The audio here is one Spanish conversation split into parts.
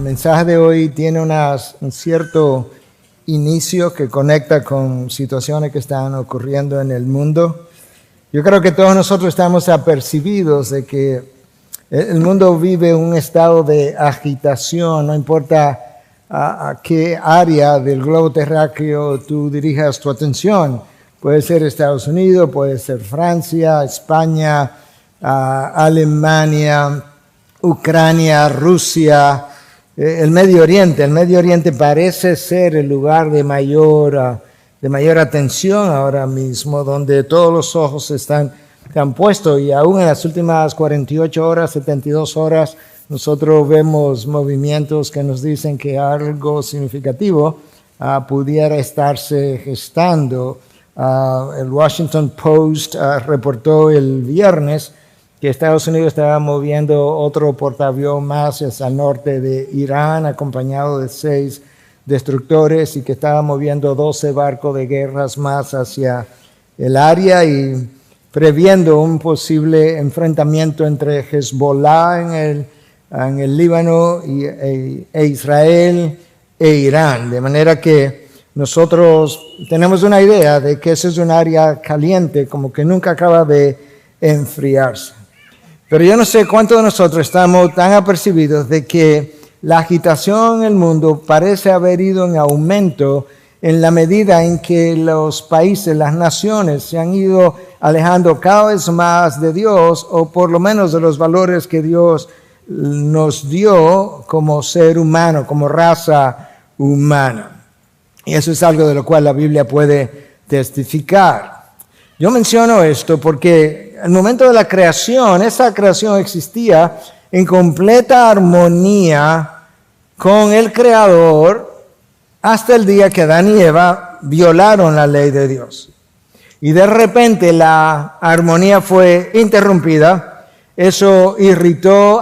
mensaje de hoy tiene un cierto inicio que conecta con situaciones que están ocurriendo en el mundo. Yo creo que todos nosotros estamos apercibidos de que el mundo vive un estado de agitación, no importa a qué área del globo terráqueo tú dirijas tu atención. Puede ser Estados Unidos, puede ser Francia, España, Alemania, Ucrania, Rusia, el Medio Oriente. El Medio Oriente parece ser el lugar de mayor atención ahora mismo, donde todos los ojos se han puesto, y aún en las últimas 48 horas, 72 horas, nosotros vemos movimientos que nos dicen que algo significativo pudiera estarse gestando. El Washington Post reportó el viernes que Estados Unidos estaba moviendo otro portaavión más hacia el norte de Irán, acompañado de 6 destructores, y que estaba moviendo 12 barcos de guerras más hacia el área, y previendo un posible enfrentamiento entre Hezbollah en el Líbano e Israel e Irán. De manera que nosotros tenemos una idea de que ese es un área caliente, como que nunca acaba de enfriarse. Pero yo no sé cuántos de nosotros estamos tan apercibidos de que la agitación en el mundo parece haber ido en aumento en la medida en que los países, las naciones, se han ido alejando cada vez más de Dios, o por lo menos de los valores que Dios nos dio como ser humano, como raza humana. Y eso es algo de lo cual la Biblia puede testificar. Yo menciono esto porque al momento de la creación, esa creación existía en completa armonía con el Creador hasta el día que Adán y Eva violaron la ley de Dios. Y de repente la armonía fue interrumpida. Eso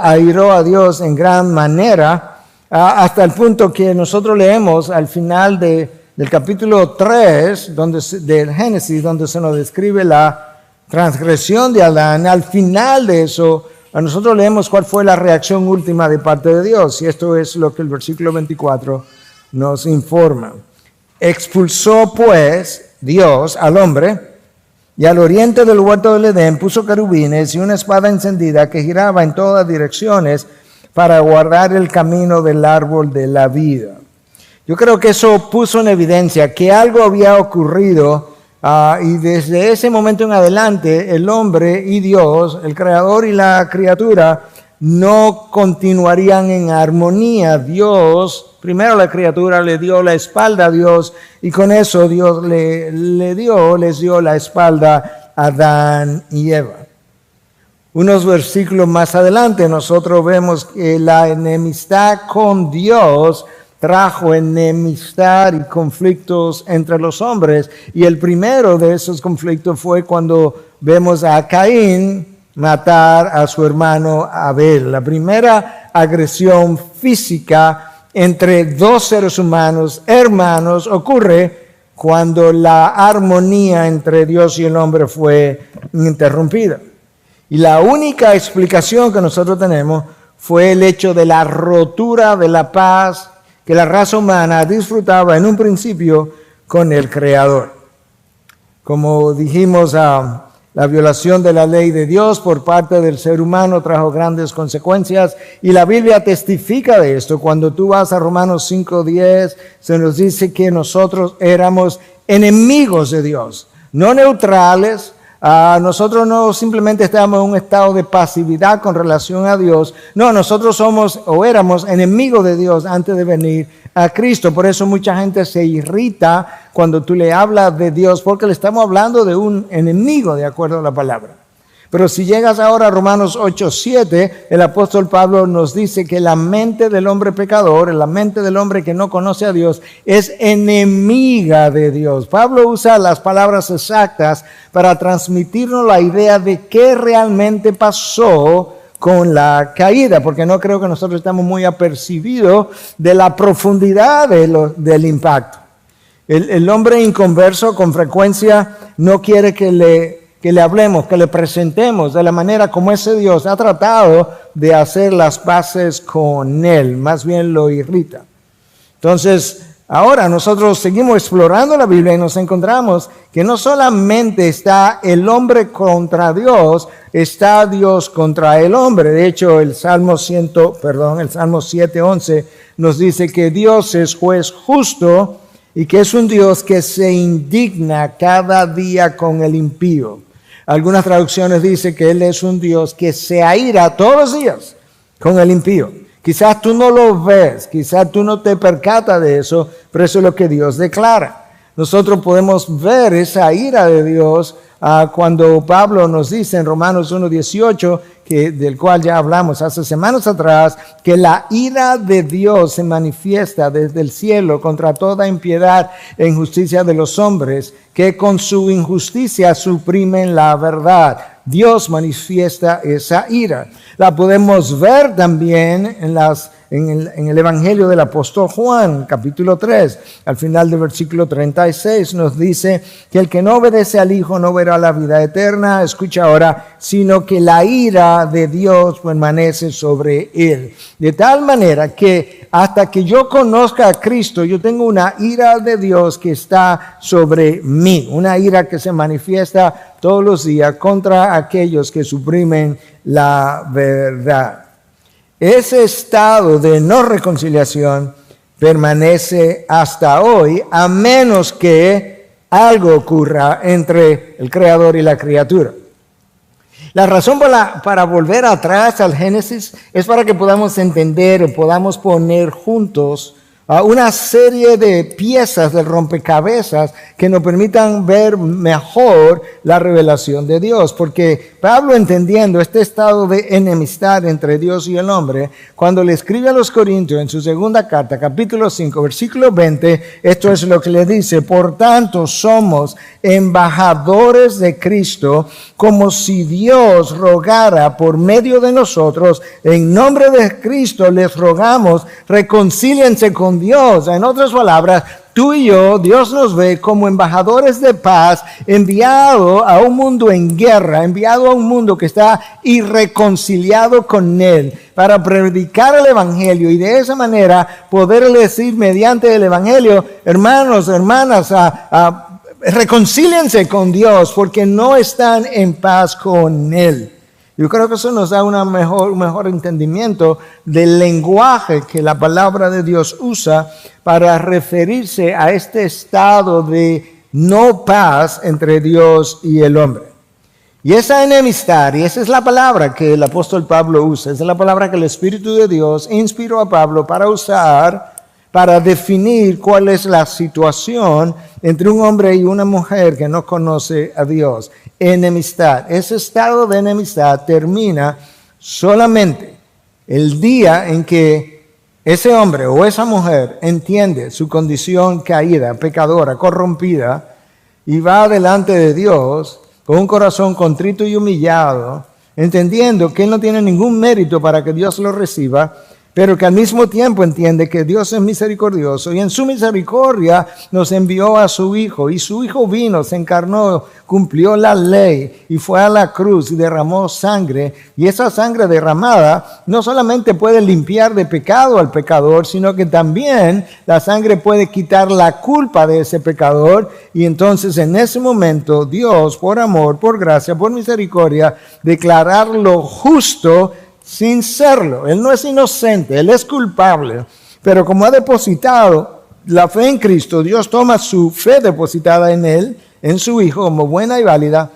airó a Dios en gran manera, hasta el punto que nosotros leemos al final del capítulo 3 del Génesis, donde se nos describe la transgresión de Adán. Al final de eso, a nosotros leemos cuál fue la reacción última de parte de Dios, y esto es lo que el versículo 24 nos informa. Expulsó pues Dios al hombre, y al oriente del huerto del Edén puso querubines y una espada encendida que giraba en todas direcciones para guardar el camino del árbol de la vida. Yo creo que eso puso en evidencia que algo había ocurrido, y desde ese momento en adelante el hombre y Dios, el creador y la criatura, no continuarían en armonía. Dios, primero la criatura le dio la espalda a Dios, y con eso Dios les dio la espalda a Adán y Eva. Unos versículos más adelante nosotros vemos que la enemistad con Dios trajo enemistad y conflictos entre los hombres, y el primero de esos conflictos fue cuando vemos a Caín matar a su hermano Abel. La primera agresión física entre dos seres humanos, hermanos, ocurre cuando la armonía entre Dios y el hombre fue interrumpida. Y la única explicación que nosotros tenemos fue el hecho de la rotura de la paz que la raza humana disfrutaba en un principio con el Creador. Como dijimos, la violación de la ley de Dios por parte del ser humano trajo grandes consecuencias, y la Biblia testifica de esto. Cuando tú vas a Romanos 5:10, se nos dice que nosotros éramos enemigos de Dios, no neutrales. Nosotros no simplemente estábamos en un estado de pasividad con relación a Dios. No, nosotros somos o éramos enemigos de Dios antes de venir a Cristo. Por eso mucha gente se irrita cuando tú le hablas de Dios, porque le estamos hablando de un enemigo, de acuerdo a la palabra. Pero si llegas ahora a Romanos 8:7, el apóstol Pablo nos dice que la mente del hombre pecador, la mente del hombre que no conoce a Dios, es enemiga de Dios. Pablo usa las palabras exactas para transmitirnos la idea de qué realmente pasó con la caída, porque no creo que nosotros estamos muy apercibidos de la profundidad del impacto. El hombre inconverso con frecuencia no quiere que que le hablemos, que le presentemos de la manera como ese Dios ha tratado de hacer las paces con él, más bien lo irrita. Entonces, ahora nosotros seguimos explorando la Biblia y nos encontramos que no solamente está el hombre contra Dios, está Dios contra el hombre. De hecho, el Salmo 7:11 nos dice que Dios es juez justo y que es un Dios que se indigna cada día con el impío. Algunas traducciones dicen que Él es un Dios que se aira todos los días con el impío. Quizás tú no lo ves, quizás tú no te percatas de eso, pero eso es lo que Dios declara. Nosotros podemos ver esa ira de Dios cuando Pablo nos dice en Romanos 1:18, del cual ya hablamos hace semanas atrás, que la ira de Dios se manifiesta desde el cielo contra toda impiedad e injusticia de los hombres, que con su injusticia suprimen la verdad. Dios manifiesta esa ira. La podemos ver también en el Evangelio del apóstol Juan, capítulo 3, al final del versículo 36, nos dice que el que no obedece al Hijo no verá la vida eterna, escucha ahora, sino que la ira de Dios permanece sobre él. De tal manera que hasta que yo conozca a Cristo, yo tengo una ira de Dios que está sobre mí, una ira que se manifiesta todos los días contra aquellos que suprimen la verdad. Ese estado de no reconciliación permanece hasta hoy, a menos que algo ocurra entre el Creador y la criatura. La razón para volver atrás al Génesis es para que podamos entender, podamos poner juntos una serie de piezas del rompecabezas que nos permitan ver mejor la revelación de Dios. Porque Pablo, entendiendo este estado de enemistad entre Dios y el hombre, cuando le escribe a los Corintios en su segunda carta, capítulo 5, versículo 20, esto es lo que le dice: por tanto somos embajadores de Cristo, como si Dios rogara por medio de nosotros. En nombre de Cristo les rogamos, reconcíliense con Dios. En otras palabras, tú y yo, Dios nos ve como embajadores de paz, enviado a un mundo en guerra, enviado a un mundo que está irreconciliado con Él, para predicar el Evangelio y de esa manera poderle decir mediante el Evangelio: hermanos, hermanas, reconcíliense con Dios porque no están en paz con Él. Yo creo que eso nos da un mejor entendimiento del lenguaje que la palabra de Dios usa para referirse a este estado de no paz entre Dios y el hombre. Y esa enemistad, y esa es la palabra que el apóstol Pablo usa, esa es la palabra que el Espíritu de Dios inspiró a Pablo para usar para definir cuál es la situación entre un hombre y una mujer que no conoce a Dios. Enemistad. Ese estado de enemistad termina solamente el día en que ese hombre o esa mujer entiende su condición caída, pecadora, corrompida, y va delante de Dios con un corazón contrito y humillado, entendiendo que él no tiene ningún mérito para que Dios lo reciba, pero que al mismo tiempo entiende que Dios es misericordioso y en su misericordia nos envió a su Hijo, y su Hijo vino, se encarnó, cumplió la ley y fue a la cruz y derramó sangre, y esa sangre derramada no solamente puede limpiar de pecado al pecador, sino que también la sangre puede quitar la culpa de ese pecador, y entonces en ese momento Dios, por amor, por gracia, por misericordia, declararlo justo sin serlo. Él no es inocente, él es culpable, pero como ha depositado la fe en Cristo, Dios toma su fe depositada en él, en su Hijo, como buena y válida,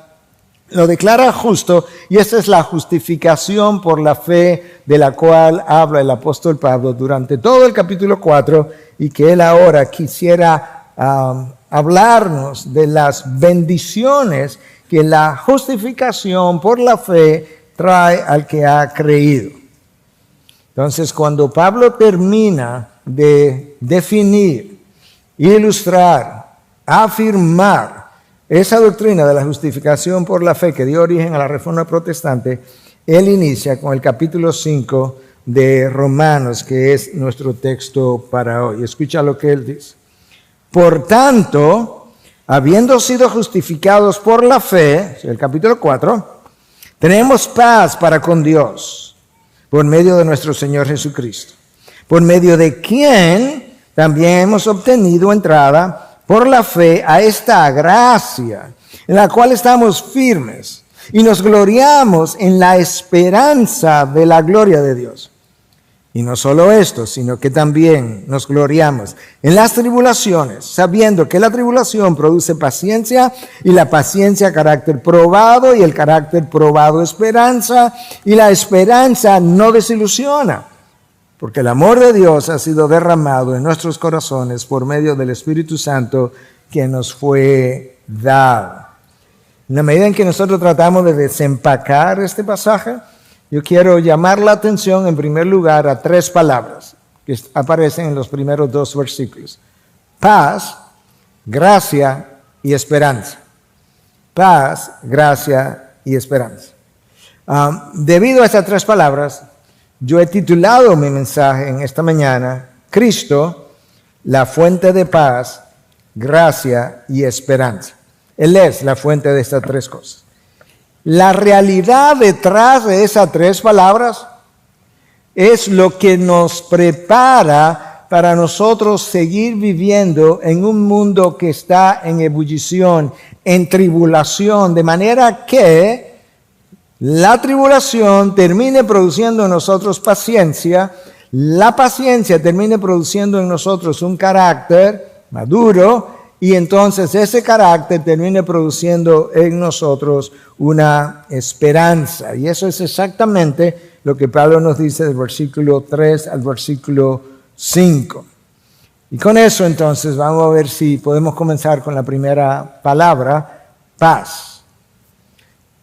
lo declara justo, y esa es la justificación por la fe de la cual habla el apóstol Pablo durante todo el capítulo 4, y que él ahora quisiera hablarnos de las bendiciones que la justificación por la fe trae al que ha creído. Entonces, cuando Pablo termina de definir, ilustrar, afirmar esa doctrina de la justificación por la fe que dio origen a la Reforma Protestante, él inicia con el capítulo 5 de Romanos, que es nuestro texto para hoy. Escucha lo que él dice. Por tanto, habiendo sido justificados por la fe, el capítulo 4, tenemos paz para con Dios por medio de nuestro Señor Jesucristo, por medio de quien también hemos obtenido entrada por la fe a esta gracia, en la cual estamos firmes y nos gloriamos en la esperanza de la gloria de Dios. Y no solo esto, sino que también nos gloriamos en las tribulaciones, sabiendo que la tribulación produce paciencia, y la paciencia carácter probado, y el carácter probado esperanza, y la esperanza no desilusiona, porque el amor de Dios ha sido derramado en nuestros corazones por medio del Espíritu Santo que nos fue dado. En la medida en que nosotros tratamos de desempacar este pasaje, yo quiero llamar la atención en primer lugar a 3 palabras que aparecen en los primeros 2 versículos. Paz, gracia y esperanza. Paz, gracia y esperanza. Debido a estas 3 palabras, yo he titulado mi mensaje en esta mañana, Cristo, la fuente de paz, gracia y esperanza. Él es la fuente de estas 3 cosas. La realidad detrás de esas 3 palabras es lo que nos prepara para nosotros seguir viviendo en un mundo que está en ebullición, en tribulación, de manera que la tribulación termine produciendo en nosotros paciencia, la paciencia termine produciendo en nosotros un carácter maduro, y entonces ese carácter termina produciendo en nosotros una esperanza. Y eso es exactamente lo que Pablo nos dice del versículo 3 al versículo 5. Y con eso entonces vamos a ver si podemos comenzar con la primera palabra, paz.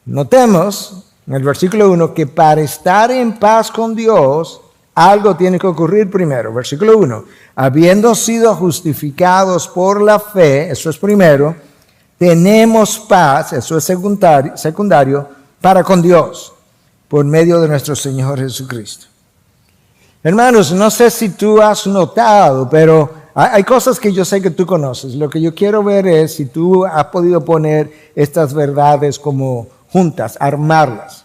Notemos en el versículo 1 que para estar en paz con Dios, algo tiene que ocurrir primero. Versículo 1. Habiendo sido justificados por la fe, eso es primero, tenemos paz, eso es secundario, para con Dios, por medio de nuestro Señor Jesucristo. Hermanos, no sé si tú has notado, pero hay cosas que yo sé que tú conoces. Lo que yo quiero ver es si tú has podido poner estas verdades como juntas, armarlas.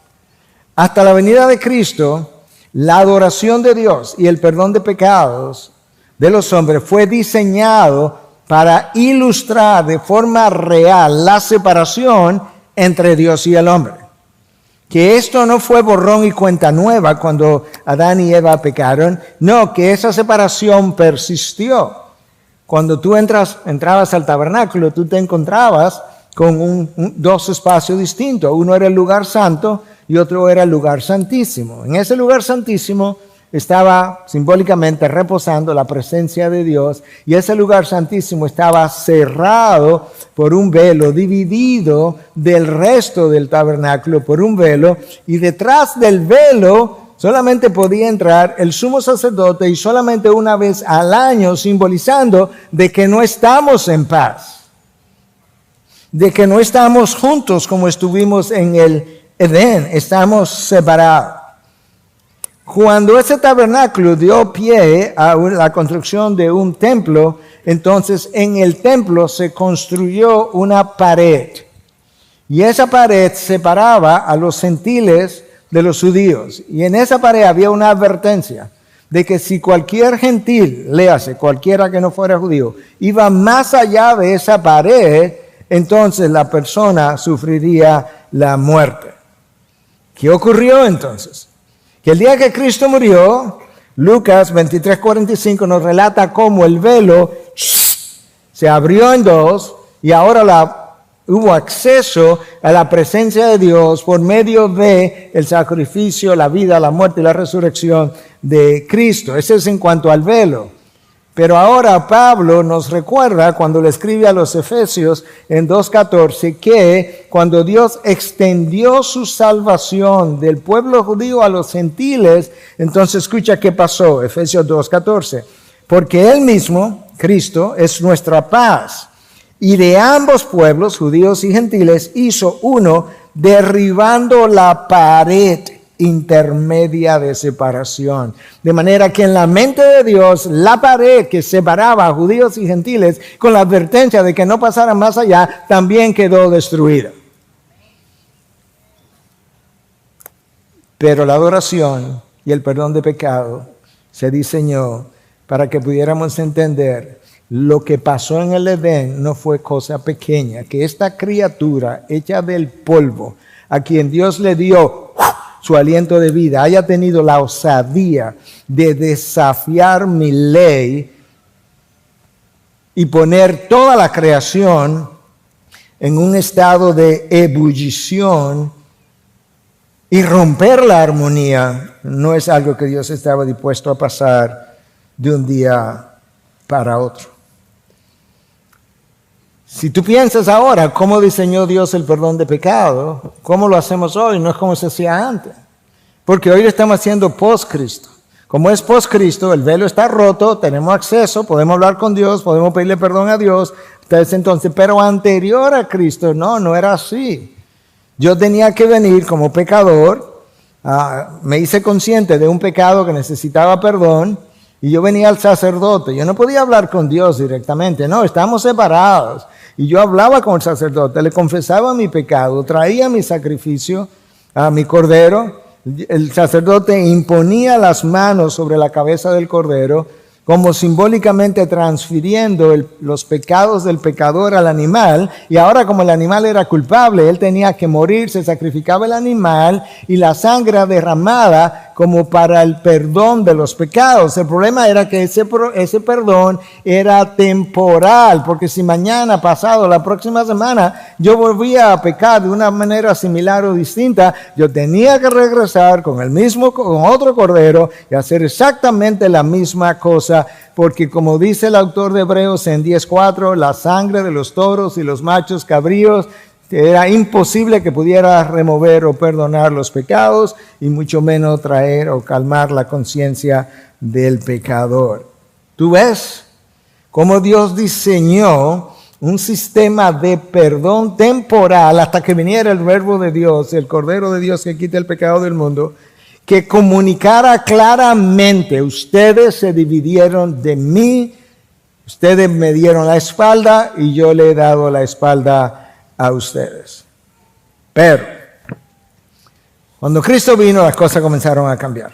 Hasta la venida de Cristo, la adoración de Dios y el perdón de pecados de los hombres fue diseñado para ilustrar de forma real la separación entre Dios y el hombre. Que esto no fue borrón y cuenta nueva cuando Adán y Eva pecaron, no, que esa separación persistió. Cuando tú entrabas al tabernáculo, tú te encontrabas con dos espacios distintos. Uno era el lugar santo y otro era el lugar santísimo. En ese lugar santísimo estaba simbólicamente reposando la presencia de Dios, y ese lugar santísimo estaba cerrado por un velo, dividido del resto del tabernáculo por un velo, y detrás del velo solamente podía entrar el sumo sacerdote, y solamente una vez al año, simbolizando de que no estamos en paz, de que no estamos juntos como estuvimos en el Edén, estamos separados. Cuando ese tabernáculo dio pie a la construcción de un templo, entonces en el templo se construyó una pared. Y esa pared separaba a los gentiles de los judíos. Y en esa pared había una advertencia de que si cualquier gentil, léase, cualquiera que no fuera judío, iba más allá de esa pared, entonces la persona sufriría la muerte. ¿Qué ocurrió entonces? Que el día que Cristo murió, Lucas 23:45 nos relata cómo el velo se abrió en dos y ahora hubo acceso a la presencia de Dios por medio de el sacrificio, la vida, la muerte y la resurrección de Cristo. Eso es en cuanto al velo. Pero ahora Pablo nos recuerda cuando le escribe a los Efesios en 2:14 que cuando Dios extendió su salvación del pueblo judío a los gentiles, entonces escucha qué pasó, Efesios 2:14. Porque Él mismo, Cristo, es nuestra paz, y de ambos pueblos, judíos y gentiles, hizo uno, derribando la pared intermedia de separación. De manera que en la mente de Dios, la pared que separaba a judíos y gentiles, con la advertencia de que no pasaran más allá, también quedó destruida. Pero la adoración y el perdón de pecado se diseñó para que pudiéramos entender lo que pasó en el Edén no fue cosa pequeña, que esta criatura hecha del polvo, a quien Dios le dio su aliento de vida, haya tenido la osadía de desafiar mi ley y poner toda la creación en un estado de ebullición y romper la armonía, no es algo que Dios estaba dispuesto a pasar de un día para otro. Si tú piensas ahora cómo diseñó Dios el perdón de pecado, cómo lo hacemos hoy, no es como se hacía antes. Porque hoy lo estamos haciendo post-Cristo. Como es post-Cristo, el velo está roto, tenemos acceso, podemos hablar con Dios, podemos pedirle perdón a Dios. Entonces, pero anterior a Cristo, no era así. Yo tenía que venir como pecador, me hice consciente de un pecado que necesitaba perdón, y yo venía al sacerdote. Yo no podía hablar con Dios directamente, no, estábamos separados. Y yo hablaba con el sacerdote, le confesaba mi pecado, traía mi sacrificio, mi cordero. El sacerdote imponía las manos sobre la cabeza del cordero, como simbólicamente transfiriendo los pecados del pecador al animal, y ahora como el animal era culpable, él tenía que morir, se sacrificaba el animal y la sangre derramada como para el perdón de los pecados. El problema era que ese perdón era temporal, porque si mañana, pasado, la próxima semana, yo volvía a pecar de una manera similar o distinta, yo tenía que regresar con otro cordero y hacer exactamente la misma cosa. Porque como dice el autor de Hebreos en 10:4, la sangre de los toros y los machos cabríos era imposible que pudiera remover o perdonar los pecados, y mucho menos traer o calmar la conciencia del pecador. ¿Tú ves cómo Dios diseñó un sistema de perdón temporal hasta que viniera el Verbo de Dios, el Cordero de Dios que quita el pecado del mundo, que comunicara claramente: ustedes se dividieron de mí, ustedes me dieron la espalda y yo le he dado la espalda a ustedes? Pero cuando Cristo vino, las cosas comenzaron a cambiar.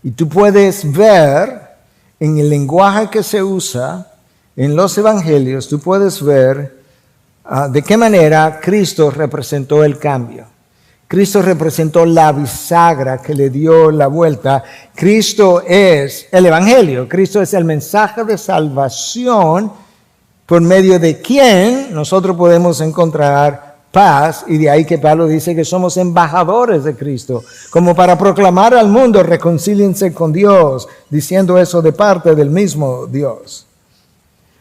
Y tú puedes ver en el lenguaje que se usa en los evangelios, tú puedes ver de qué manera Cristo representó el cambio. Cristo representó la bisagra que le dio la vuelta. Cristo es el evangelio. Cristo es el mensaje de salvación por medio de quien nosotros podemos encontrar paz. Y de ahí que Pablo dice que somos embajadores de Cristo, como para proclamar al mundo: reconcíliense con Dios, diciendo eso de parte del mismo Dios.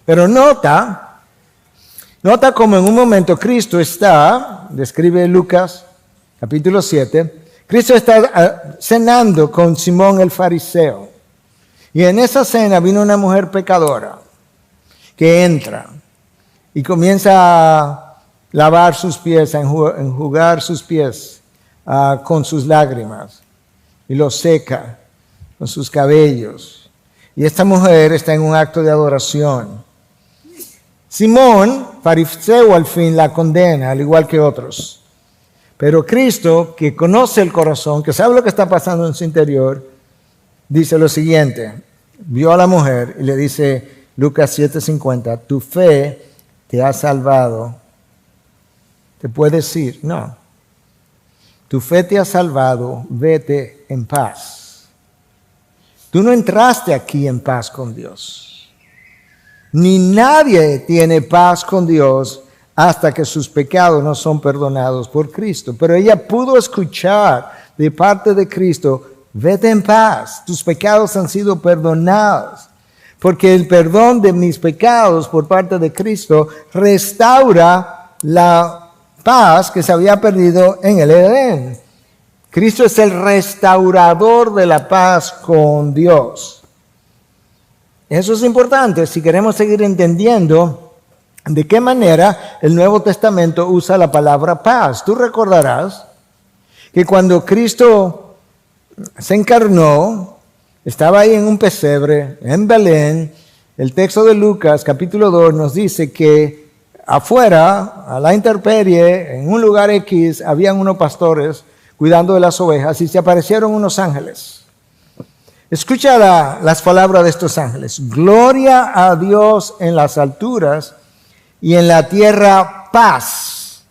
Pero nota como en un momento Cristo está, describe Lucas capítulo 7, Cristo está cenando con Simón el fariseo. Y en esa cena vino una mujer pecadora que entra y comienza a lavar sus pies, a enjugar sus pies con sus lágrimas, y los seca con sus cabellos. Y esta mujer está en un acto de adoración. Simón, fariseo, al fin la condena, al igual que otros. Pero Cristo, que conoce el corazón, que sabe lo que está pasando en su interior, dice lo siguiente: vio a la mujer y le dice, Lucas 7:50, tu fe te ha salvado. Te puedes ir. No. Tu fe te ha salvado, vete en paz. Tú no entraste aquí en paz con Dios. Ni nadie tiene paz con Dios hasta que sus pecados no son perdonados por Cristo. Pero ella pudo escuchar de parte de Cristo: vete en paz, tus pecados han sido perdonados. Porque el perdón de mis pecados por parte de Cristo restaura la paz que se había perdido en el Edén. Cristo es el restaurador de la paz con Dios. Eso es importante si queremos seguir entendiendo de qué manera el Nuevo Testamento usa la palabra paz. Tú recordarás que cuando Cristo se encarnó, estaba ahí en un pesebre, en Belén. El texto de Lucas, capítulo 2, nos dice que afuera, a la intemperie, en un lugar X, habían unos pastores cuidando de las ovejas y se aparecieron unos ángeles. Escucha las palabras de estos ángeles. Gloria a Dios en las alturas y en la tierra paz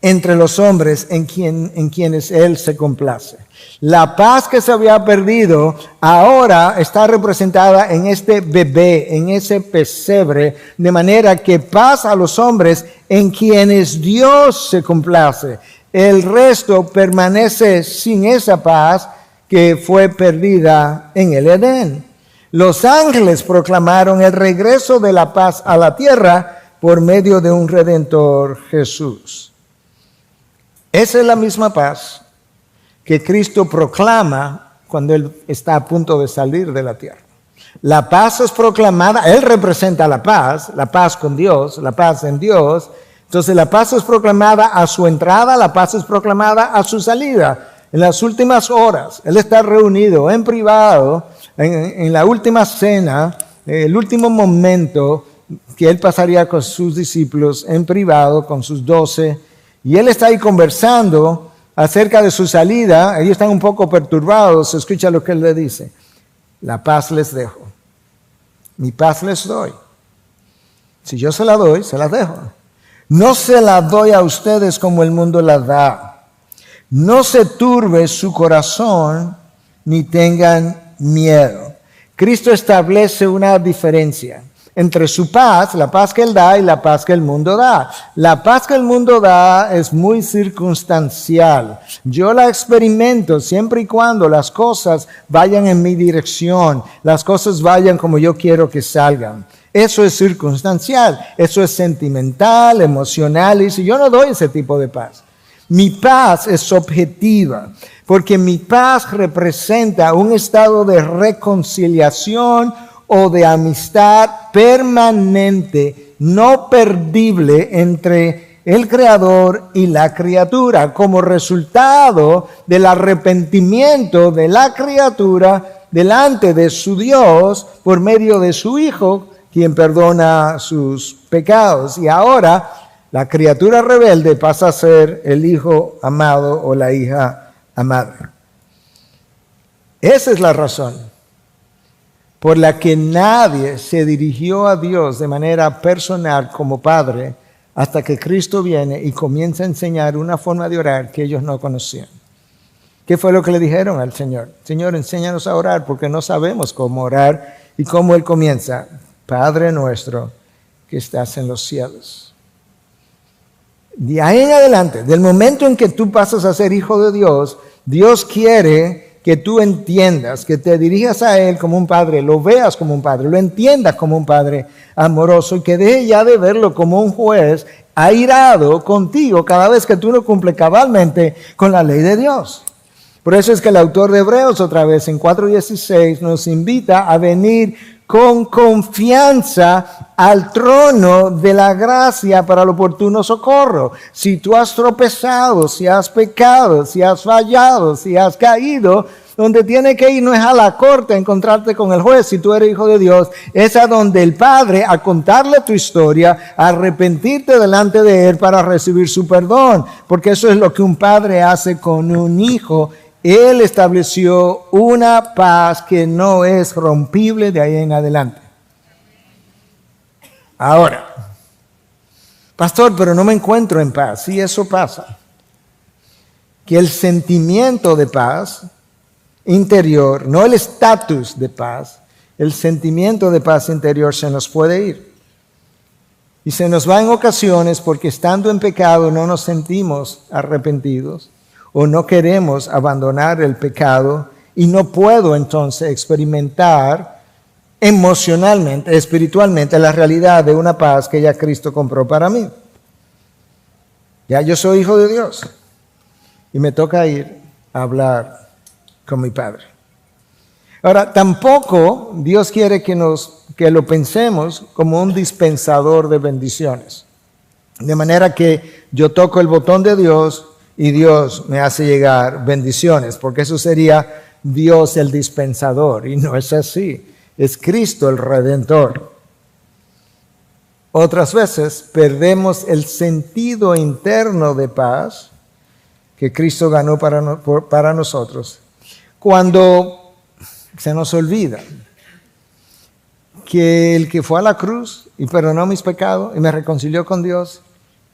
entre los hombres en quienes Él se complace. La paz que se había perdido ahora está representada en este bebé, en ese pesebre, de manera que paz a los hombres en quienes Dios se complace. El resto permanece sin esa paz que fue perdida en el Edén. Los ángeles proclamaron el regreso de la paz a la tierra por medio de un Redentor, Jesús. Esa es la misma paz que Cristo proclama cuando Él está a punto de salir de la tierra. La paz es proclamada, Él representa la paz con Dios, la paz en Dios. Entonces la paz es proclamada a su entrada, la paz es proclamada a su salida. En las últimas horas, Él está reunido en privado, en la última cena, el último momento que Él pasaría con sus discípulos en privado, con sus 12, y Él está ahí conversando acerca de su salida. Ellos están un poco perturbados. Escucha lo que Él le dice. La paz les dejo. Mi paz les doy. Si yo se la doy, se la dejo. No se la doy a ustedes como el mundo la da. No se turbe su corazón ni tengan miedo. Cristo establece una diferencia entre su paz, la paz que Él da, y la paz que el mundo da. La paz que el mundo da es muy circunstancial. Yo la experimento siempre y cuando las cosas vayan en mi dirección, las cosas vayan como yo quiero que salgan. Eso es circunstancial, eso es sentimental, emocional, y si yo no doy ese tipo de paz. Mi paz es objetiva, porque mi paz representa un estado de reconciliación o de amistad permanente, no perdible entre el Creador y la criatura, como resultado del arrepentimiento de la criatura delante de su Dios por medio de su Hijo, quien perdona sus pecados. Y ahora la criatura rebelde pasa a ser el hijo amado o la hija amada. Esa es la razón por la que nadie se dirigió a Dios de manera personal como Padre hasta que Cristo viene y comienza a enseñar una forma de orar que ellos no conocían. ¿Qué fue lo que le dijeron al Señor? Señor, enséñanos a orar porque no sabemos cómo orar. Y cómo Él comienza: Padre nuestro que estás en los cielos. De ahí en adelante, del momento en que tú pasas a ser hijo de Dios, Dios quiere que tú entiendas, que te dirijas a Él como un padre, lo veas como un padre, lo entiendas como un padre amoroso y que deje ya de verlo como un juez airado contigo cada vez que tú no cumples cabalmente con la ley de Dios. Por eso es que el autor de Hebreos, otra vez en 4:16, nos invita a venir con confianza al trono de la gracia para el oportuno socorro. Si tú has tropezado, si has pecado, si has fallado, si has caído, donde tiene que ir no es a la corte a encontrarte con el juez. Si tú eres hijo de Dios, es a donde el Padre, a contarle tu historia, a arrepentirte delante de Él para recibir su perdón. Porque eso es lo que un padre hace con un hijo. Él estableció una paz que no es rompible de ahí en adelante. Ahora, pastor, pero no me encuentro en paz. Sí, eso pasa. Que el sentimiento de paz interior, no el estatus de paz, el sentimiento de paz interior se nos puede ir. Y se nos va en ocasiones porque estando en pecado no nos sentimos arrepentidos. O no queremos abandonar el pecado y no puedo entonces experimentar emocionalmente, espiritualmente la realidad de una paz que ya Cristo compró para mí. Ya yo soy hijo de Dios y me toca ir a hablar con mi Padre. Ahora, tampoco Dios quiere que lo pensemos como un dispensador de bendiciones. De manera que yo toco el botón de Dios y Dios me hace llegar bendiciones, porque eso sería Dios el dispensador, y no es así. Es Cristo el Redentor. Otras veces perdemos el sentido interno de paz que Cristo ganó para nosotros cuando se nos olvida que el que fue a la cruz y perdonó mis pecados y me reconcilió con Dios,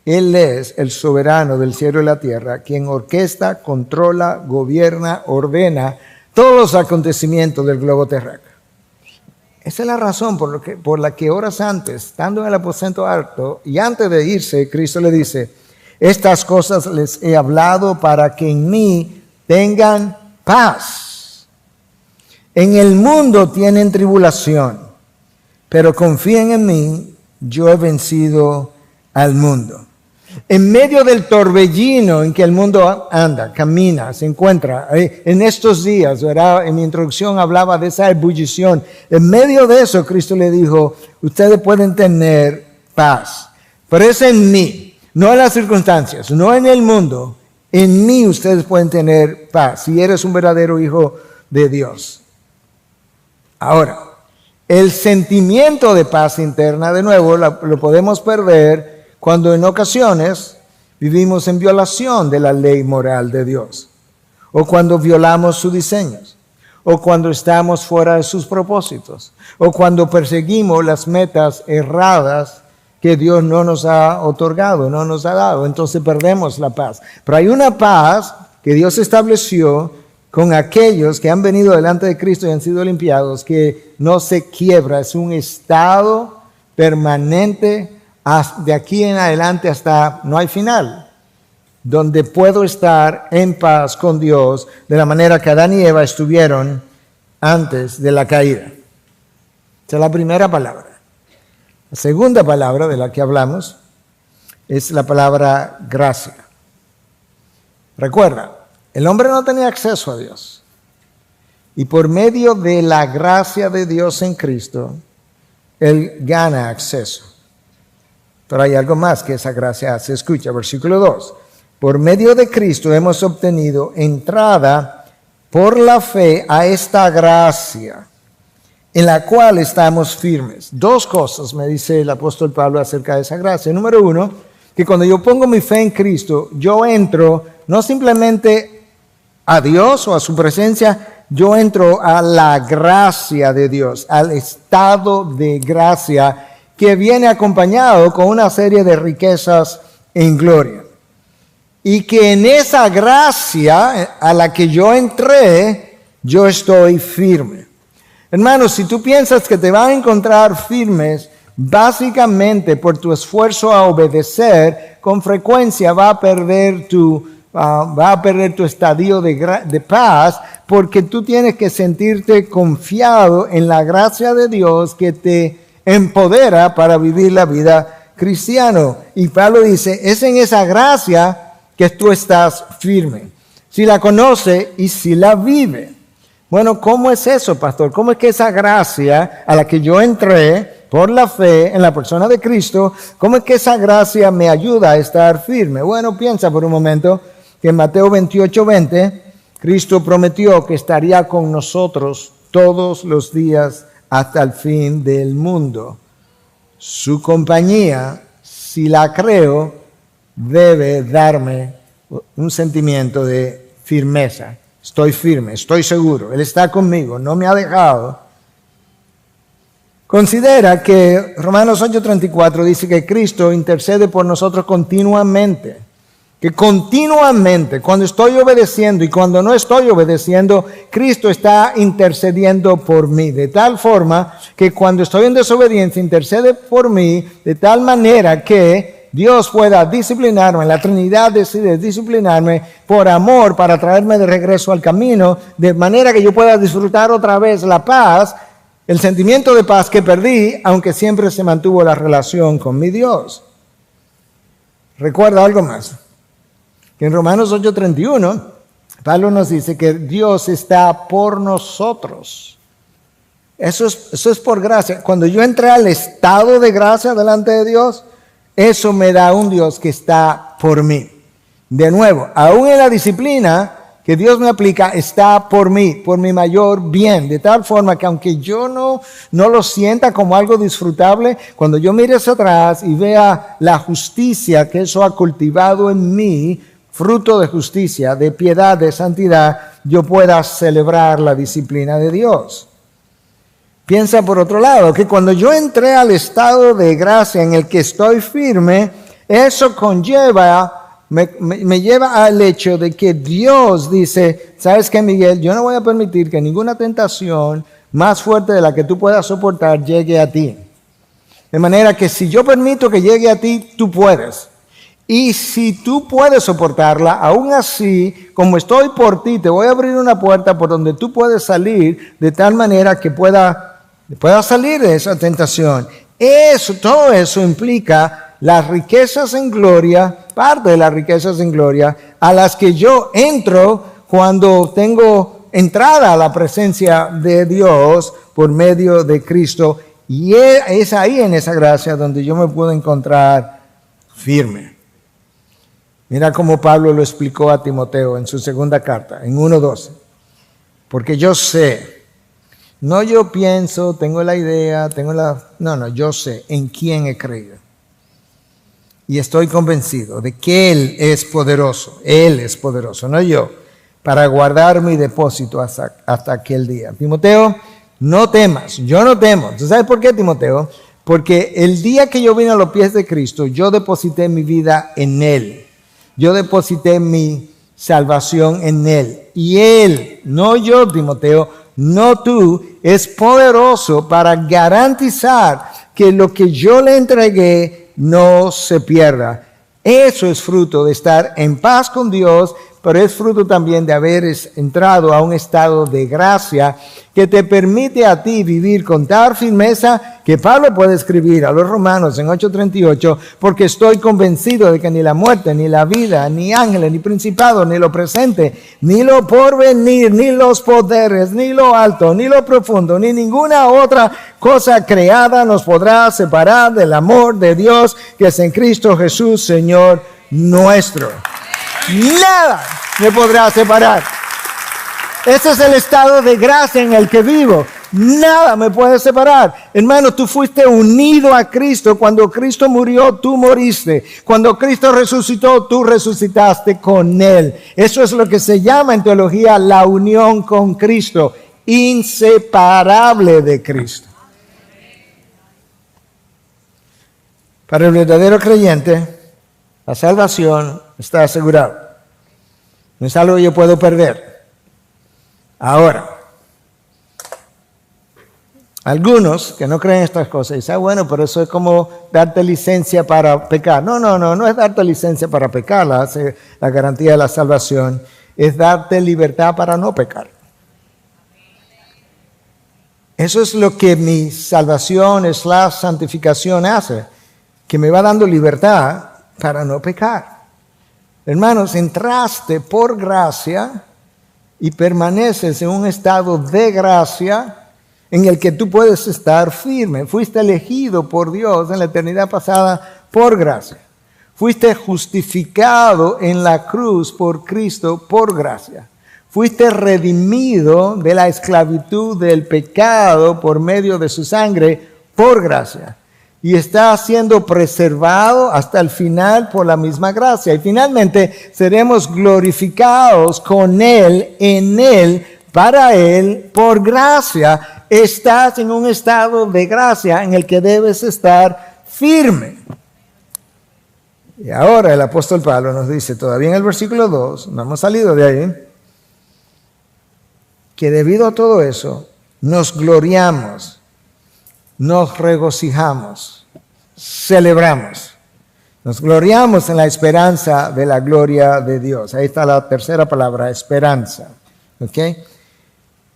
Él es el soberano del cielo y la tierra, quien orquesta, controla, gobierna, ordena todos los acontecimientos del globo terráqueo. Esa es la razón por la que horas antes, estando en el aposento alto y antes de irse, Cristo le dice: estas cosas les he hablado para que en mí tengan paz. En el mundo tienen tribulación, pero confíen en mí, yo he vencido al mundo. En medio del torbellino en que el mundo anda, camina, se encuentra, en estos días, ¿verdad? En mi introducción hablaba de esa ebullición. En medio de eso, Cristo le dijo: ustedes pueden tener paz, pero es en mí, no en las circunstancias, no en el mundo. En mí ustedes pueden tener paz, si eres un verdadero hijo de Dios. Ahora, el sentimiento de paz interna, de nuevo, lo podemos perder cuando en ocasiones vivimos en violación de la ley moral de Dios, o cuando violamos sus diseños, o cuando estamos fuera de sus propósitos, o cuando perseguimos las metas erradas que Dios no nos ha otorgado, no nos ha dado. Entonces perdemos la paz. Pero hay una paz que Dios estableció con aquellos que han venido delante de Cristo y han sido limpiados, que no se quiebra, es un estado permanente de aquí en adelante hasta no hay final, donde puedo estar en paz con Dios de la manera que Adán y Eva estuvieron antes de la caída. Esa es la primera palabra. La segunda palabra de la que hablamos es la palabra gracia. Recuerda, el hombre no tenía acceso a Dios, y por medio de la gracia de Dios en Cristo, él gana acceso. Pero hay algo más que esa gracia hace. Escucha, versículo 2. Por medio de Cristo hemos obtenido entrada por la fe a esta gracia, en la cual estamos firmes. Dos cosas me dice el apóstol Pablo acerca de esa gracia. Número uno, que cuando yo pongo mi fe en Cristo, yo entro no simplemente a Dios o a su presencia, yo entro a la gracia de Dios, al estado de gracia que viene acompañado con una serie de riquezas en gloria. Y que en esa gracia a la que yo entré, yo estoy firme. Hermanos, si tú piensas que te van a encontrar firmes, básicamente por tu esfuerzo a obedecer, con frecuencia va a perder tu estadio de paz, porque tú tienes que sentirte confiado en la gracia de Dios que te empodera para vivir la vida cristiana. Y Pablo dice, es en esa gracia que tú estás firme, si la conoce y si la vive. Bueno, ¿cómo es eso, pastor? ¿Cómo es que esa gracia a la que yo entré por la fe en la persona de Cristo, cómo es que esa gracia me ayuda a estar firme? Bueno, piensa por un momento que en Mateo 28:20, Cristo prometió que estaría con nosotros todos los días hasta el fin del mundo. Su compañía, si la creo, debe darme un sentimiento de firmeza. Estoy firme, estoy seguro. Él está conmigo, no me ha dejado. Considera que Romanos 8:34 dice que Cristo intercede por nosotros continuamente. Que continuamente, cuando estoy obedeciendo y cuando no estoy obedeciendo, Cristo está intercediendo por mí. De tal forma que cuando estoy en desobediencia, intercede por mí de tal manera que Dios pueda disciplinarme, la Trinidad decide disciplinarme por amor para traerme de regreso al camino, de manera que yo pueda disfrutar otra vez la paz, el sentimiento de paz que perdí, aunque siempre se mantuvo la relación con mi Dios. Recuerda algo más, que en Romanos 8:31, Pablo nos dice que Dios está por nosotros. Eso es por gracia. Cuando yo entré al estado de gracia delante de Dios, eso me da un Dios que está por mí. De nuevo, aún en la disciplina que Dios me aplica está por mí, por mi mayor bien, de tal forma que aunque yo no lo sienta como algo disfrutable, cuando yo mire hacia atrás y vea la justicia que eso ha cultivado en mí, fruto de justicia, de piedad, de santidad, yo pueda celebrar la disciplina de Dios. Piensa por otro lado, que cuando yo entré al estado de gracia en el que estoy firme, eso conlleva... Me lleva al hecho de que Dios dice, ¿sabes qué, Miguel? Yo no voy a permitir que ninguna tentación más fuerte de la que tú puedas soportar llegue a ti. De manera que si yo permito que llegue a ti, tú puedes. Y si tú puedes soportarla, aún así, como estoy por ti, te voy a abrir una puerta por donde tú puedes salir de tal manera que pueda salir de esa tentación. Todo eso implica las riquezas en gloria, parte de las riquezas en gloria, a las que yo entro cuando tengo entrada a la presencia de Dios por medio de Cristo. Y es ahí en esa gracia donde yo me puedo encontrar firme. Mira cómo Pablo lo explicó a Timoteo en su segunda carta, en 1:12. Porque yo sé, no yo pienso, tengo la idea, yo sé en quién he creído. Y estoy convencido de que Él es poderoso, no yo, para guardar mi depósito hasta aquel día. Timoteo, no temas, yo no temo. ¿Tú sabes por qué, Timoteo? Porque el día que yo vine a los pies de Cristo, yo deposité mi vida en Él. Yo deposité mi salvación en Él. Y Él, no yo, Timoteo, no tú, es poderoso para garantizar que lo que yo le entregué no se pierda. Eso es fruto de estar en paz con Dios, pero es fruto también de haber entrado a un estado de gracia que te permite a ti vivir con tal firmeza que Pablo puede escribir a los Romanos en 8:38, porque estoy convencido de que ni la muerte, ni la vida, ni ángeles, ni principados, ni lo presente, ni lo porvenir, ni los poderes, ni lo alto, ni lo profundo, ni ninguna otra cosa creada nos podrá separar del amor de Dios que es en Cristo Jesús, Señor nuestro. Nada me podrá separar. Ese es el estado de gracia en el que vivo. Nada me puede separar. Hermano, tú fuiste unido a Cristo. Cuando Cristo murió, tú moriste. Cuando Cristo resucitó, tú resucitaste con Él. Eso es lo que se llama en teología la unión con Cristo. Inseparable de Cristo. Para el verdadero creyente, la salvación está asegurada. No es algo que yo puedo perder. Ahora, algunos que no creen estas cosas dicen, bueno, pero eso es como darte licencia para pecar. No es darte licencia para pecar, la garantía de la salvación es darte libertad para no pecar. Eso es lo que mi salvación es la santificación hace, que me va dando libertad para no pecar. Hermanos, entraste por gracia y permaneces en un estado de gracia en el que tú puedes estar firme. Fuiste elegido por Dios en la eternidad pasada por gracia. Fuiste justificado en la cruz por Cristo por gracia. Fuiste redimido de la esclavitud del pecado por medio de su sangre por gracia. Y está siendo preservado hasta el final por la misma gracia. Y finalmente seremos glorificados con Él, en Él, para Él, por gracia. Estás en un estado de gracia en el que debes estar firme. Y ahora el apóstol Pablo nos dice, todavía en el versículo 2, no hemos salido de ahí, que debido a todo eso, nos gloriamos, nos regocijamos, celebramos. Nos gloriamos en la esperanza de la gloria de Dios. Ahí está la tercera palabra, esperanza. ¿Ok?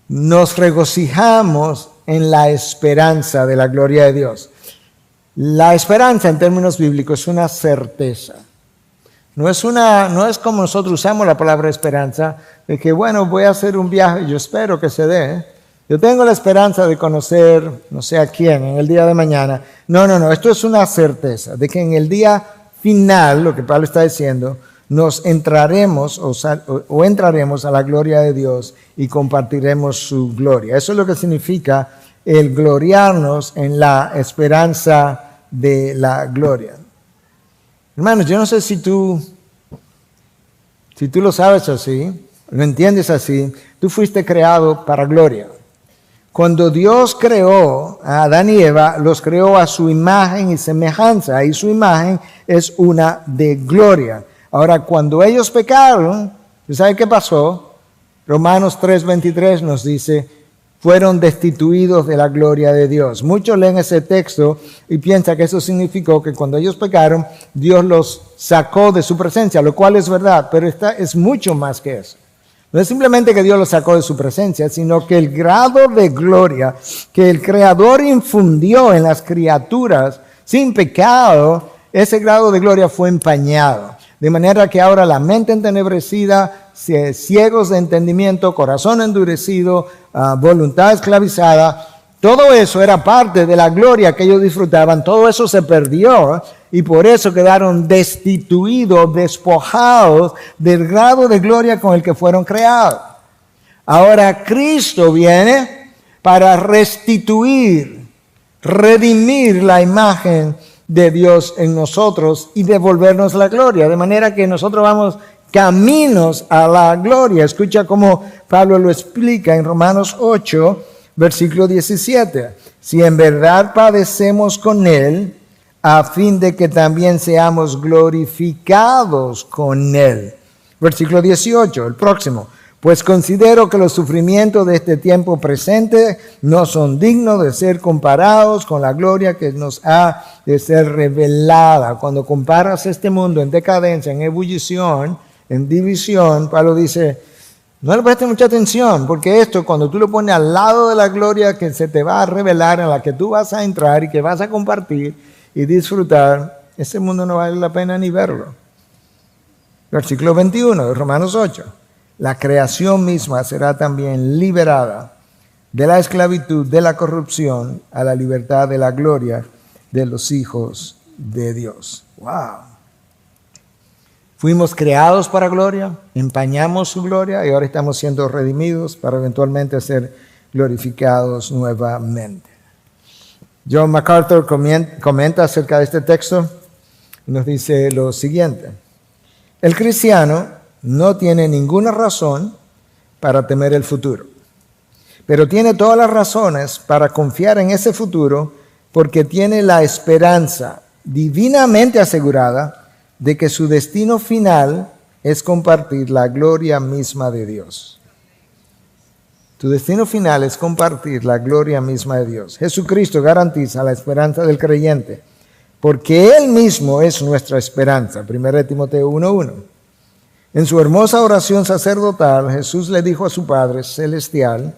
Nos regocijamos en la esperanza de la gloria de Dios. La esperanza en términos bíblicos es una certeza. No es como nosotros usamos la palabra esperanza, de que bueno, voy a hacer un viaje, yo espero que se dé. Yo tengo la esperanza de conocer, no sé a quién, en el día de mañana. No, esto es una certeza de que en el día final, lo que Pablo está diciendo, nos entraremos o entraremos a la gloria de Dios y compartiremos su gloria. Eso es lo que significa el gloriarnos en la esperanza de la gloria. Hermanos, yo no sé si tú lo sabes así, lo entiendes así, tú fuiste creado para gloria. Cuando Dios creó a Adán y Eva, los creó a su imagen y semejanza, y su imagen es una de gloria. Ahora, cuando ellos pecaron, ¿sabe qué pasó? Romanos 3:23 nos dice, fueron destituidos de la gloria de Dios. Muchos leen ese texto y piensan que eso significó que cuando ellos pecaron, Dios los sacó de su presencia, lo cual es verdad, pero es mucho más que eso. No es simplemente que Dios los sacó de su presencia, sino que el grado de gloria que el Creador infundió en las criaturas sin pecado, ese grado de gloria fue empañado. De manera que ahora la mente entenebrecida, ciegos de entendimiento, corazón endurecido, voluntad esclavizada, todo eso era parte de la gloria que ellos disfrutaban, todo eso se perdió y por eso quedaron destituidos, despojados del grado de gloria con el que fueron creados. Ahora Cristo viene para restituir, redimir la imagen de Dios en nosotros y devolvernos la gloria, de manera que nosotros vamos caminos a la gloria. Escucha cómo Pablo lo explica en Romanos 8, versículo 17. Si en verdad padecemos con Él, a fin de que también seamos glorificados con Él. Versículo 18, el próximo. Pues considero que los sufrimientos de este tiempo presente no son dignos de ser comparados con la gloria que nos ha de ser revelada. Cuando comparas este mundo en decadencia, en ebullición, en división, Pablo dice, no le prestes mucha atención, porque esto cuando tú lo pones al lado de la gloria que se te va a revelar, en la que tú vas a entrar y que vas a compartir y disfrutar, ese mundo no vale la pena ni verlo. Versículo 21 de Romanos 8. La creación misma será también liberada de la esclavitud, de la corrupción, a la libertad de la gloria de los hijos de Dios. ¡Wow! Fuimos creados para gloria, empañamos su gloria y ahora estamos siendo redimidos para eventualmente ser glorificados nuevamente. John MacArthur comenta acerca de este texto y nos dice lo siguiente. El cristiano no tiene ninguna razón para temer el futuro, pero tiene todas las razones para confiar en ese futuro porque tiene la esperanza divinamente asegurada de que su destino final es compartir la gloria misma de Dios. Tu destino final es compartir la gloria misma de Dios. Jesucristo garantiza la esperanza del creyente, porque Él mismo es nuestra esperanza. 1 Timoteo 1:1. En su hermosa oración sacerdotal, Jesús le dijo a su Padre Celestial,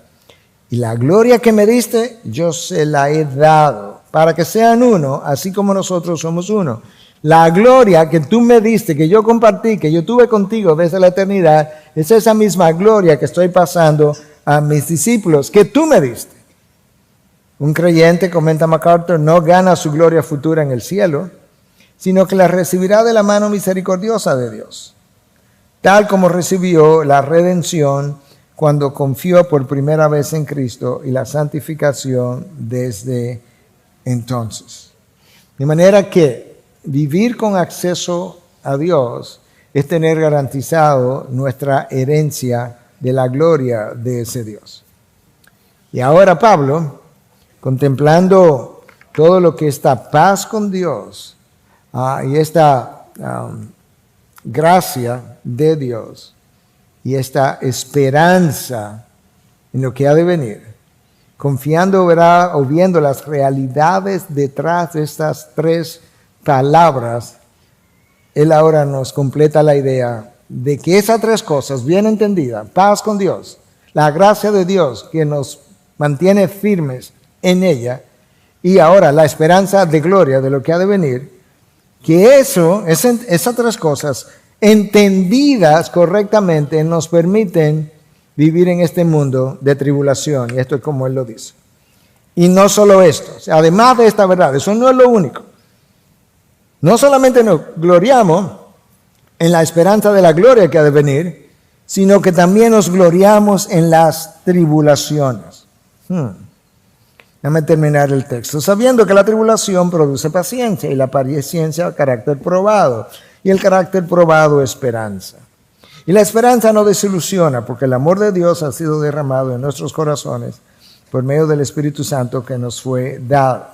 y la gloria que me diste, yo se la he dado, para que sean uno, así como nosotros somos uno. La gloria que tú me diste, que yo compartí, que yo tuve contigo desde la eternidad, es esa misma gloria que estoy pasando a mis discípulos, que tú me diste. Un creyente, comenta MacArthur, no gana su gloria futura en el cielo, sino que la recibirá de la mano misericordiosa de Dios, tal como recibió la redención cuando confió por primera vez en Cristo y la santificación desde entonces. De manera que vivir con acceso a Dios es tener garantizado nuestra herencia de la gloria de ese Dios. Y ahora Pablo, contemplando todo lo que esta paz con Dios y esta gracia de Dios y esta esperanza en lo que ha de venir, confiando o viendo las realidades detrás de estas tres palabras, él ahora nos completa la idea de que esas tres cosas bien entendidas, paz con Dios, la gracia de Dios que nos mantiene firmes en ella, y ahora la esperanza de gloria de lo que ha de venir, que esas tres cosas entendidas correctamente nos permiten vivir en este mundo de tribulación, y esto es como él lo dice. Y no solo esto, además de esta verdad, eso no es lo único. No solamente nos gloriamos en la esperanza de la gloria que ha de venir, sino que también nos gloriamos en las tribulaciones. Déjame terminar el texto. Sabiendo que la tribulación produce paciencia y la paciencia carácter probado y el carácter probado esperanza. Y la esperanza no desilusiona porque el amor de Dios ha sido derramado en nuestros corazones por medio del Espíritu Santo que nos fue dado.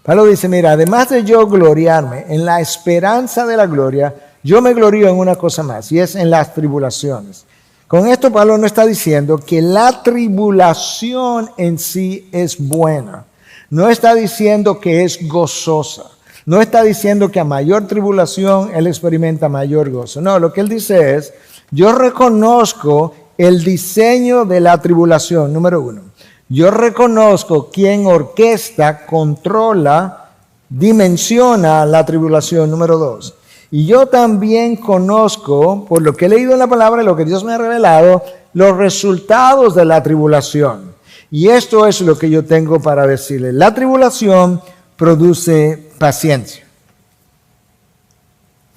Pablo dice, mira, además de yo gloriarme en la esperanza de la gloria, yo me glorío en una cosa más y es en las tribulaciones. Con esto Pablo no está diciendo que la tribulación en sí es buena. No está diciendo que es gozosa. No está diciendo que a mayor tribulación él experimenta mayor gozo. No, lo que él dice es, yo reconozco el diseño de la tribulación, número uno. Yo reconozco quién orquesta, controla, dimensiona la tribulación, número dos. Y yo también conozco, por lo que he leído en la palabra y lo que Dios me ha revelado, los resultados de la tribulación. Y esto es lo que yo tengo para decirle. La tribulación produce paciencia.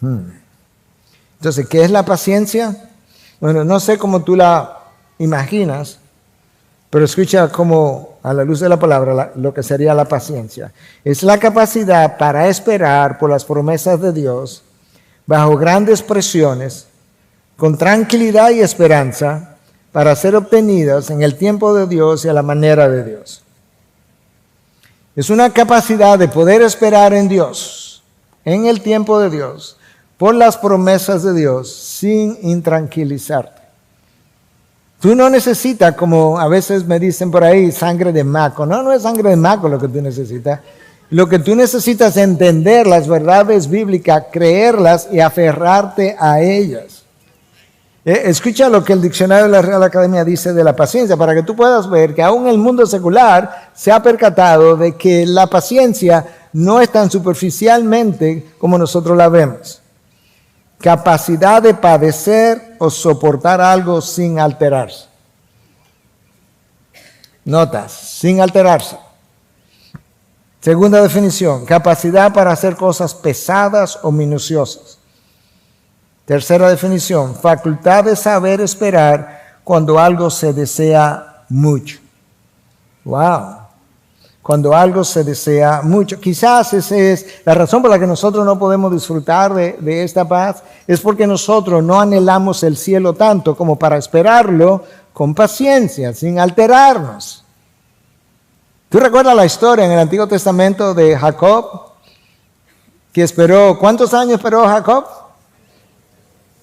Entonces, ¿qué es la paciencia? Bueno, no sé cómo tú la imaginas, pero escucha como a la luz de la palabra lo que sería la paciencia. Es la capacidad para esperar por las promesas de Dios bajo grandes presiones, con tranquilidad y esperanza, para ser obtenidas en el tiempo de Dios y a la manera de Dios. Es una capacidad de poder esperar en Dios, en el tiempo de Dios, por las promesas de Dios, sin intranquilizarte. Tú no necesitas, como a veces me dicen por ahí, sangre de maco. No, no es sangre de maco lo que tú necesitas. Lo que tú necesitas es entender las verdades bíblicas, creerlas y aferrarte a ellas. Escucha lo que el diccionario de la Real Academia dice de la paciencia, para que tú puedas ver que aún el mundo secular se ha percatado de que la paciencia no es tan superficialmente como nosotros la vemos. Capacidad de padecer o soportar algo sin alterarse. Notas, sin alterarse. Segunda definición, capacidad para hacer cosas pesadas o minuciosas. Tercera definición, facultad de saber esperar cuando algo se desea mucho. Wow. Cuando algo se desea mucho. Quizás esa es la razón por la que nosotros no podemos disfrutar de esta paz, es porque nosotros no anhelamos el cielo tanto como para esperarlo con paciencia, sin alterarnos. ¿Tú recuerdas la historia en el Antiguo Testamento de Jacob? Que esperó, ¿cuántos años esperó Jacob?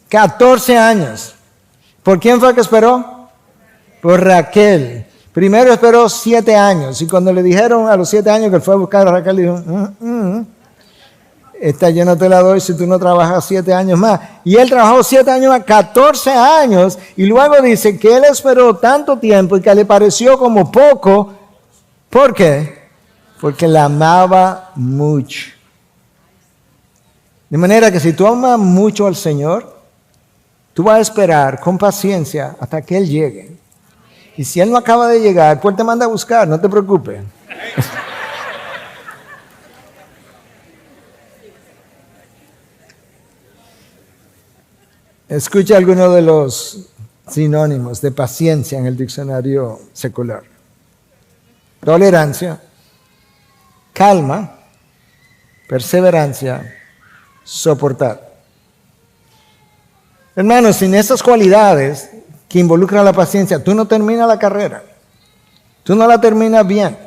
14 años. ¿Por quién fue que esperó? Por Raquel. Primero esperó 7 años. Y cuando le dijeron a los 7 años que fue a buscar a Raquel, dijo, esta yo no te la doy si tú no trabajas 7 años más. Y él trabajó 7 años más, 14 años. Y luego dice que él esperó tanto tiempo y que le pareció como poco. ¿Por qué? Porque la amaba mucho. De manera que si tú amas mucho al Señor, tú vas a esperar con paciencia hasta que Él llegue. Y si Él no acaba de llegar, pues Él te manda a buscar, no te preocupes. Escucha algunos de los sinónimos de paciencia en el diccionario secular. Tolerancia, calma, perseverancia, soportar. Hermanos, sin esas cualidades que involucran la paciencia, tú no terminas la carrera. Tú no la terminas bien.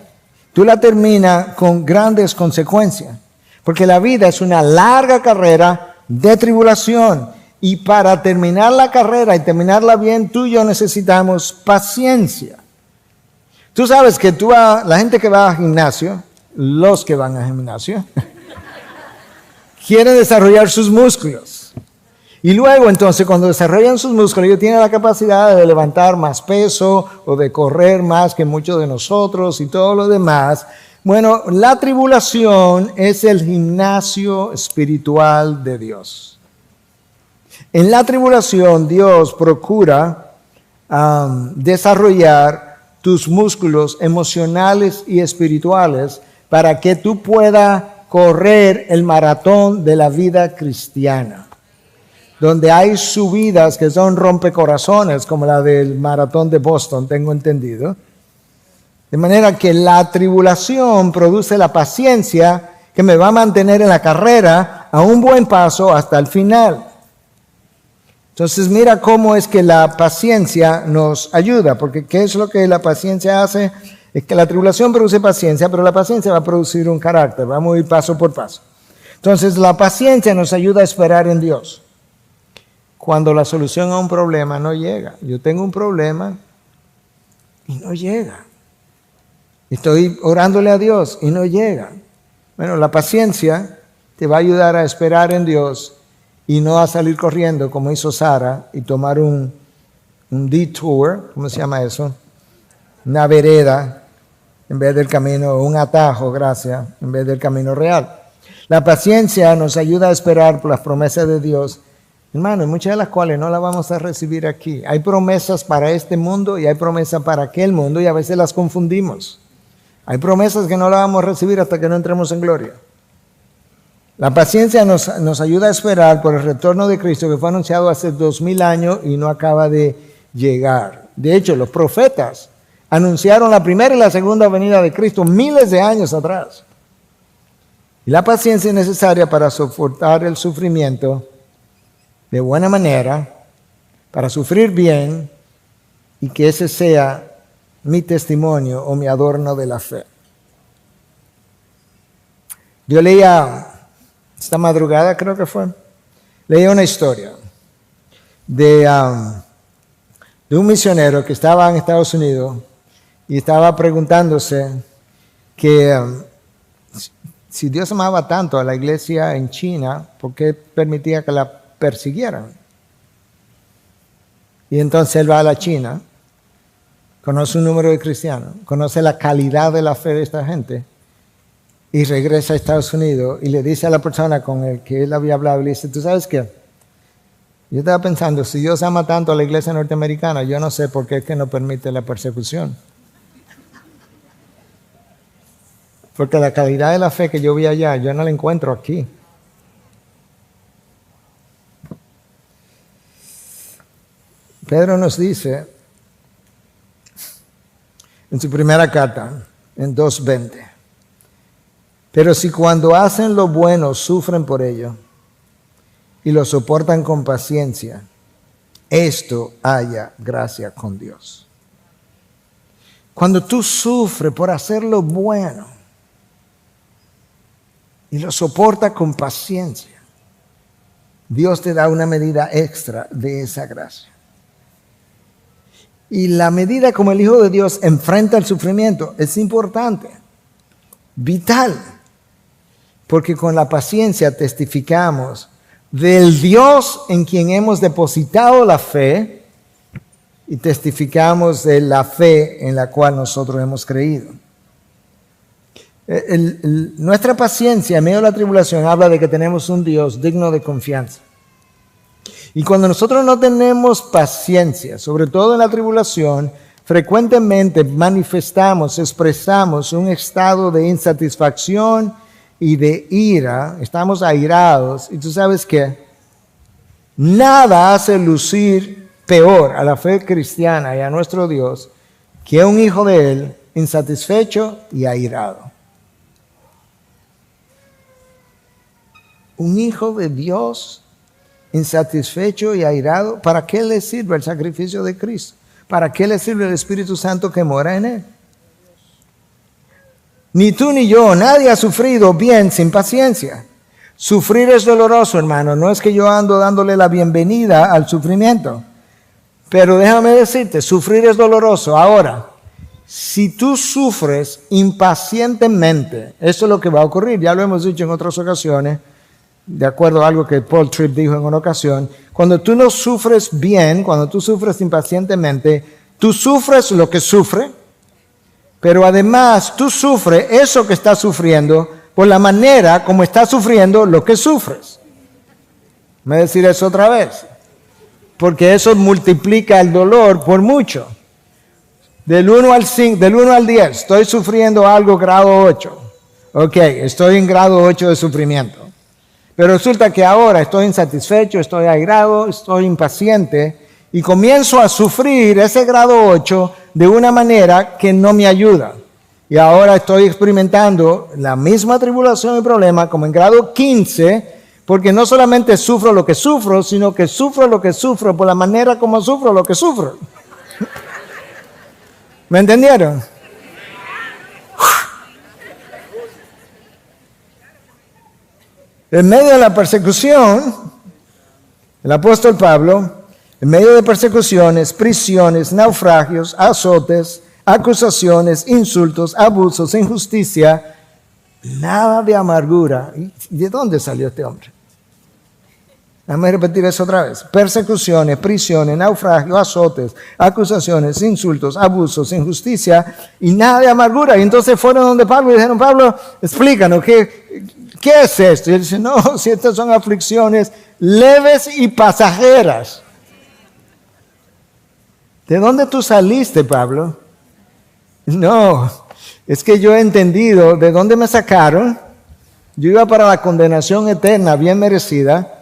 Tú la terminas con grandes consecuencias. Porque la vida es una larga carrera de tribulación. Y para terminar la carrera y terminarla bien, tú y yo necesitamos paciencia. Tú sabes que la gente que va al gimnasio, los que van al gimnasio, quieren desarrollar sus músculos. Y luego entonces cuando desarrollan sus músculos, ellos tienen la capacidad de levantar más peso o de correr más que muchos de nosotros y todo lo demás. Bueno, la tribulación es el gimnasio espiritual de Dios. En la tribulación Dios procura desarrollar tus músculos emocionales y espirituales para que tú puedas correr el maratón de la vida cristiana. donde hay subidas que son rompecorazones, como la del maratón de Boston, tengo entendido. De manera que la tribulación produce la paciencia que me va a mantener en la carrera a un buen paso hasta el final. Entonces mira cómo es que la paciencia nos ayuda, porque ¿qué es lo que la paciencia hace? Es que la tribulación produce paciencia, pero la paciencia va a producir un carácter, vamos a ir paso por paso. Entonces la paciencia nos ayuda a esperar en Dios. Cuando la solución a un problema no llega. Yo tengo un problema y no llega. Estoy orándole a Dios y no llega. Bueno, la paciencia te va a ayudar a esperar en Dios y no a salir corriendo como hizo Sara y tomar un detour, ¿cómo se llama eso? Una vereda en vez del camino, un atajo, gracias, en vez del camino real. La paciencia nos ayuda a esperar por las promesas de Dios, hermano, y muchas de las cuales no las vamos a recibir aquí. Hay promesas para este mundo y hay promesas para aquel mundo y a veces las confundimos. Hay promesas que no las vamos a recibir hasta que no entremos en gloria. La paciencia nos ayuda a esperar por el retorno de Cristo que fue anunciado hace 2000 años y no acaba de llegar. De hecho, los profetas anunciaron la primera y la segunda venida de Cristo miles de años atrás. Y la paciencia es necesaria para soportar el sufrimiento de buena manera, para sufrir bien y que ese sea mi testimonio o mi adorno de la fe. Yo leía esta madrugada, creo que fue, leía una historia de un misionero que estaba en Estados Unidos y estaba preguntándose que si Dios amaba tanto a la iglesia en China, ¿por qué permitía que la persiguieran? Y entonces él va a la China, conoce un número de cristianos, conoce la calidad de la fe de esta gente y regresa a Estados Unidos y le dice a la persona con el que él había hablado, le dice, ¿tú sabes qué? Yo estaba pensando, si Dios ama tanto a la iglesia norteamericana, yo no sé por qué es que no permite la persecución. Porque la calidad de la fe que yo vi allá, yo no la encuentro aquí. Pedro nos dice en su primera carta, en 2:20, pero si cuando hacen lo bueno sufren por ello y lo soportan con paciencia, esto haya gracia con Dios. Cuando tú sufres por hacer lo bueno y lo soportas con paciencia, Dios te da una medida extra de esa gracia. Y la medida como el Hijo de Dios enfrenta el sufrimiento es importante, vital, porque con la paciencia testificamos del Dios en quien hemos depositado la fe y testificamos de la fe en la cual nosotros hemos creído. Nuestra paciencia en medio de la tribulación habla de que tenemos un Dios digno de confianza. Y cuando nosotros no tenemos paciencia, sobre todo en la tribulación, frecuentemente manifestamos, expresamos un estado de insatisfacción y de ira. Estamos airados. Y tú sabes que nada hace lucir peor a la fe cristiana y a nuestro Dios que un hijo de Él insatisfecho y airado. Un hijo de Dios insatisfecho y airado, ¿para qué le sirve el sacrificio de Cristo? ¿Para qué le sirve el Espíritu Santo que mora en él? Ni tú ni yo, nadie ha sufrido bien sin paciencia. Sufrir es doloroso, hermano. No es que yo ando dándole la bienvenida al sufrimiento. Pero déjame decirte, sufrir es doloroso. Ahora, si tú sufres impacientemente, eso es lo que va a ocurrir. Ya lo hemos dicho en otras ocasiones. De acuerdo a algo que Paul Tripp dijo en una ocasión, cuando tú no sufres bien, cuando tú sufres impacientemente, tú sufres lo que sufre, pero además tú sufres eso que estás sufriendo por la manera como estás sufriendo lo que sufres. ¿Me voy a decir eso otra vez? Porque eso multiplica el dolor por mucho. Del 1 al 10, estoy sufriendo algo grado 8. Ok, estoy en grado 8 de sufrimiento. Pero resulta que ahora estoy insatisfecho, estoy airado, estoy impaciente y comienzo a sufrir ese grado 8 de una manera que no me ayuda. Y ahora estoy experimentando la misma tribulación y problema como en grado 15, porque no solamente sufro lo que sufro, sino que sufro lo que sufro por la manera como sufro lo que sufro. ¿Me entendieron? En medio de la persecución, el apóstol Pablo, en medio de persecuciones, prisiones, naufragios, azotes, acusaciones, insultos, abusos, injusticia, nada de amargura. ¿Y de dónde salió este hombre? Déjame repetir eso otra vez. Persecuciones, prisiones, naufragios, azotes, acusaciones, insultos, abusos, injusticia y nada de amargura. Y entonces fueron donde Pablo y dijeron, Pablo, explícanos, ¿qué es esto? Y él dice, no, si estas son aflicciones leves y pasajeras. ¿De dónde tú saliste, Pablo? No, es que yo he entendido de dónde me sacaron. Yo iba para la condenación eterna, bien merecida.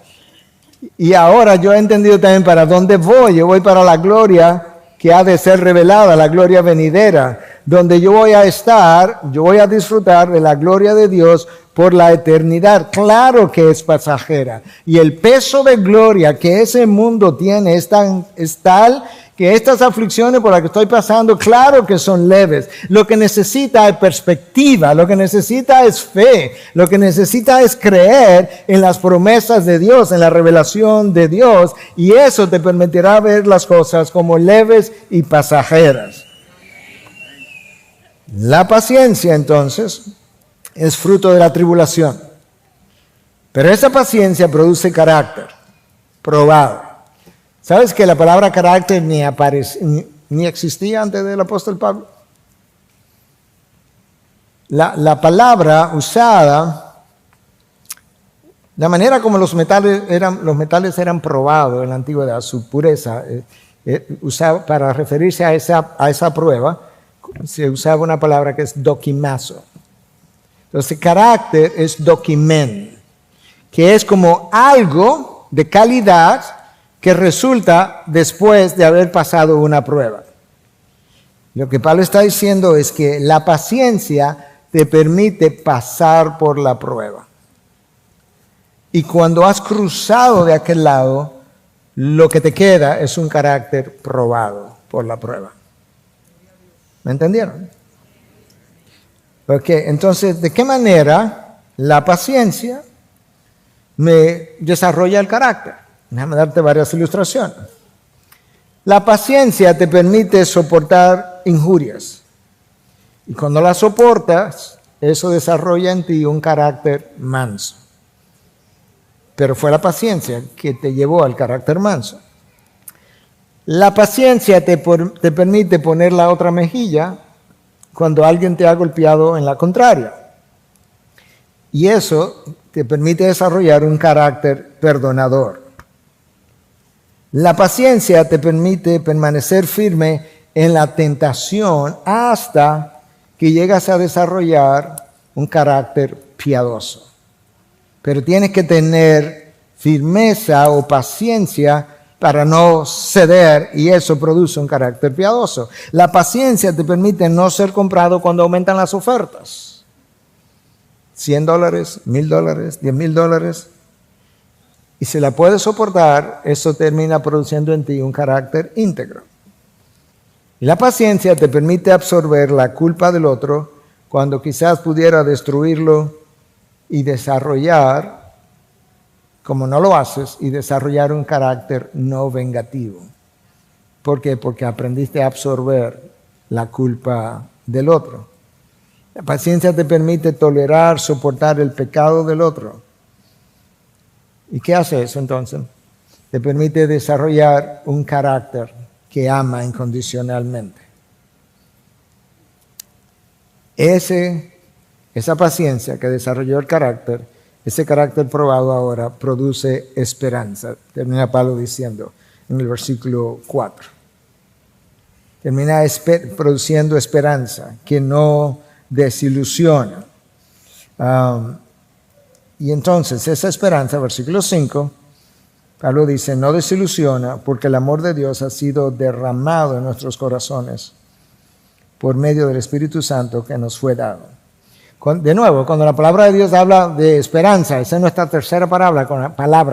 Y ahora yo he entendido también para dónde voy. Yo voy para la gloria que ha de ser revelada, la gloria venidera, donde yo voy a estar, yo voy a disfrutar de la gloria de Dios por la eternidad. Claro que es pasajera. Y el peso de gloria que ese mundo tiene es tal que estas aflicciones por las que estoy pasando, claro que son leves. Lo que necesita es perspectiva, lo que necesita es fe, lo que necesita es creer en las promesas de Dios, en la revelación de Dios, y eso te permitirá ver las cosas como leves y pasajeras. La paciencia, entonces, es fruto de la tribulación. Pero esa paciencia produce carácter probado. ¿Sabes que la palabra carácter ni existía antes del apóstol Pablo? La palabra usada, la manera como los metales eran probados en la antigüedad, su pureza, usaba, para referirse a esa prueba, se usaba una palabra que es dokimazo. Entonces, carácter es dokimen, que es como algo de calidad que resulta después de haber pasado una prueba. Lo que Pablo está diciendo es que la paciencia te permite pasar por la prueba. Y cuando has cruzado de aquel lado, lo que te queda es un carácter probado por la prueba. ¿Me entendieron? Porque entonces, ¿de qué manera la paciencia me desarrolla el carácter? Déjame darte varias ilustraciones. La paciencia te permite soportar injurias. Y cuando las soportas, eso desarrolla en ti un carácter manso. Pero fue la paciencia que te llevó al carácter manso. La paciencia te permite poner la otra mejilla cuando alguien te ha golpeado en la contraria. Y eso te permite desarrollar un carácter perdonador. La paciencia te permite permanecer firme en la tentación hasta que llegas a desarrollar un carácter piadoso. Pero tienes que tener firmeza o paciencia para no ceder, y eso produce un carácter piadoso. La paciencia te permite no ser comprado cuando aumentan las ofertas. $100, $1,000, $10,000. Y si la puedes soportar, eso termina produciendo en ti un carácter íntegro. Y la paciencia te permite absorber la culpa del otro cuando quizás pudiera destruirlo y desarrollar, como no lo haces, y desarrollar un carácter no vengativo. ¿Por qué? Porque aprendiste a absorber la culpa del otro. La paciencia te permite tolerar, soportar el pecado del otro. ¿Y qué hace eso entonces? Te permite desarrollar un carácter que ama incondicionalmente. Esa paciencia que desarrolló el carácter, ese carácter probado ahora produce esperanza. Termina Pablo diciendo en el versículo 4. Termina produciendo esperanza que no desilusiona. Y entonces esa esperanza, versículo 5, Pablo dice, no desilusiona porque el amor de Dios ha sido derramado en nuestros corazones por medio del Espíritu Santo que nos fue dado. De nuevo, cuando la palabra de Dios habla de esperanza, esa es nuestra tercera palabra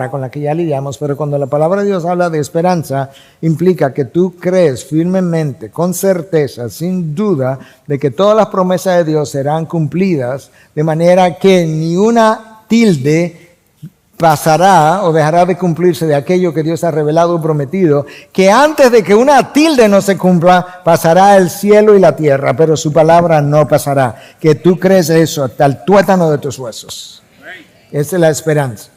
con la que ya lidiamos, pero cuando la palabra de Dios habla de esperanza, implica que tú crees firmemente, con certeza, sin duda, de que todas las promesas de Dios serán cumplidas, de manera que ni una tilde pasará o dejará de cumplirse de aquello que Dios ha revelado y prometido, que antes de que una tilde no se cumpla, pasará el cielo y la tierra, pero su palabra no pasará. Que tú crees eso hasta el tuétano de tus huesos. Esa es la esperanza.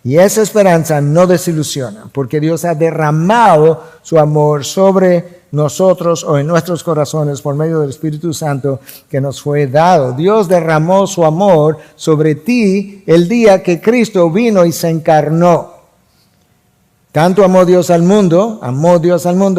Y esa esperanza no desilusiona, porque Dios ha derramado su amor sobre nosotros o en nuestros corazones por medio del Espíritu Santo que nos fue dado. Dios derramó su amor sobre ti el día que Cristo vino y se encarnó. Tanto amó Dios al mundo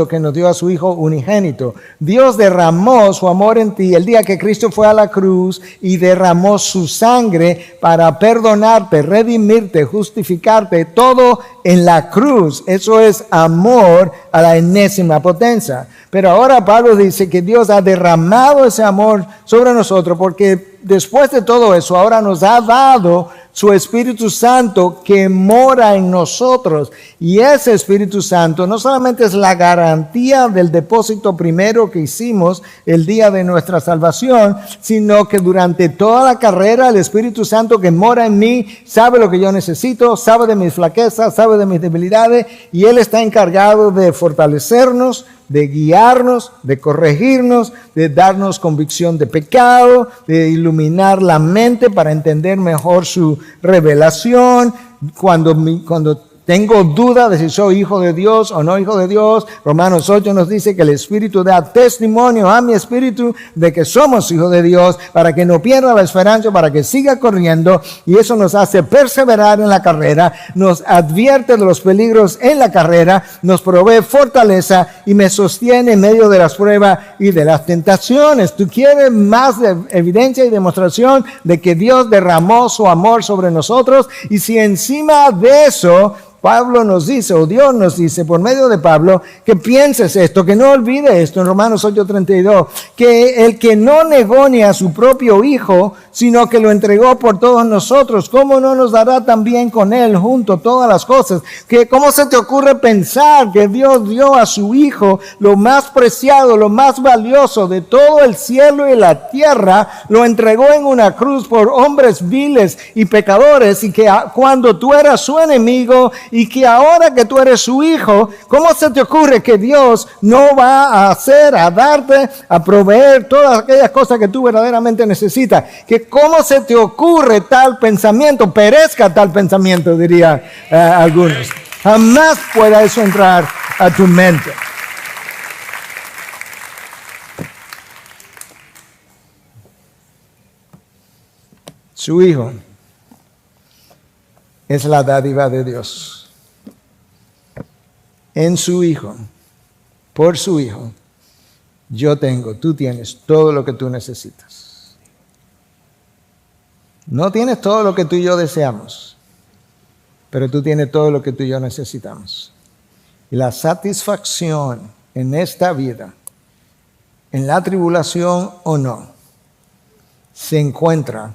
que nos dio a su Hijo unigénito. Dios derramó su amor en ti el día que Cristo fue a la cruz y derramó su sangre para perdonarte, redimirte, justificarte, todo en la cruz. Eso es amor a la enésima potencia. Pero ahora Pablo dice que Dios ha derramado ese amor sobre nosotros porque después de todo eso ahora nos ha dado su Espíritu Santo que mora en nosotros. Y ese Espíritu Santo no solamente es la garantía del depósito primero que hicimos el día de nuestra salvación, sino que durante toda la carrera el Espíritu Santo que mora en mí sabe lo que yo necesito, sabe de mis flaquezas, sabe de mis debilidades, y Él está encargado de fortalecernos, de guiarnos, de corregirnos, de darnos convicción de pecado, de iluminar la mente para entender mejor su revelación. Cuando tengo duda de si soy hijo de Dios o no hijo de Dios, Romanos 8 nos dice que el Espíritu da testimonio a mi espíritu de que somos hijos de Dios, para que no pierda la esperanza, para que siga corriendo, y eso nos hace perseverar en la carrera, nos advierte de los peligros en la carrera, nos provee fortaleza y me sostiene en medio de las pruebas y de las tentaciones. Tú quieres más de evidencia y demostración de que Dios derramó su amor sobre nosotros, y si encima de eso Pablo nos dice, o Dios nos dice por medio de Pablo, que pienses esto, que no olvide esto en Romanos 8:32, que el que no negó ni a su propio Hijo, sino que lo entregó por todos nosotros, ¿cómo no nos dará también con Él junto todas las cosas? ¿Cómo se te ocurre pensar que Dios dio a su Hijo lo más preciado, lo más valioso de todo el cielo y la tierra, lo entregó en una cruz por hombres viles y pecadores, y que cuando tú eras su enemigo, y que ahora que tú eres su hijo, ¿cómo se te ocurre que Dios no va a hacer, a darte, a proveer todas aquellas cosas que tú verdaderamente necesitas? ¿Cómo se te ocurre tal pensamiento? Perezca tal pensamiento, diría algunos. Jamás pueda eso entrar a tu mente. Su hijo es la dádiva de Dios. En su Hijo, por su Hijo, tú tienes todo lo que tú necesitas. No tienes todo lo que tú y yo deseamos, pero tú tienes todo lo que tú y yo necesitamos. Y la satisfacción en esta vida, en la tribulación o no, se encuentra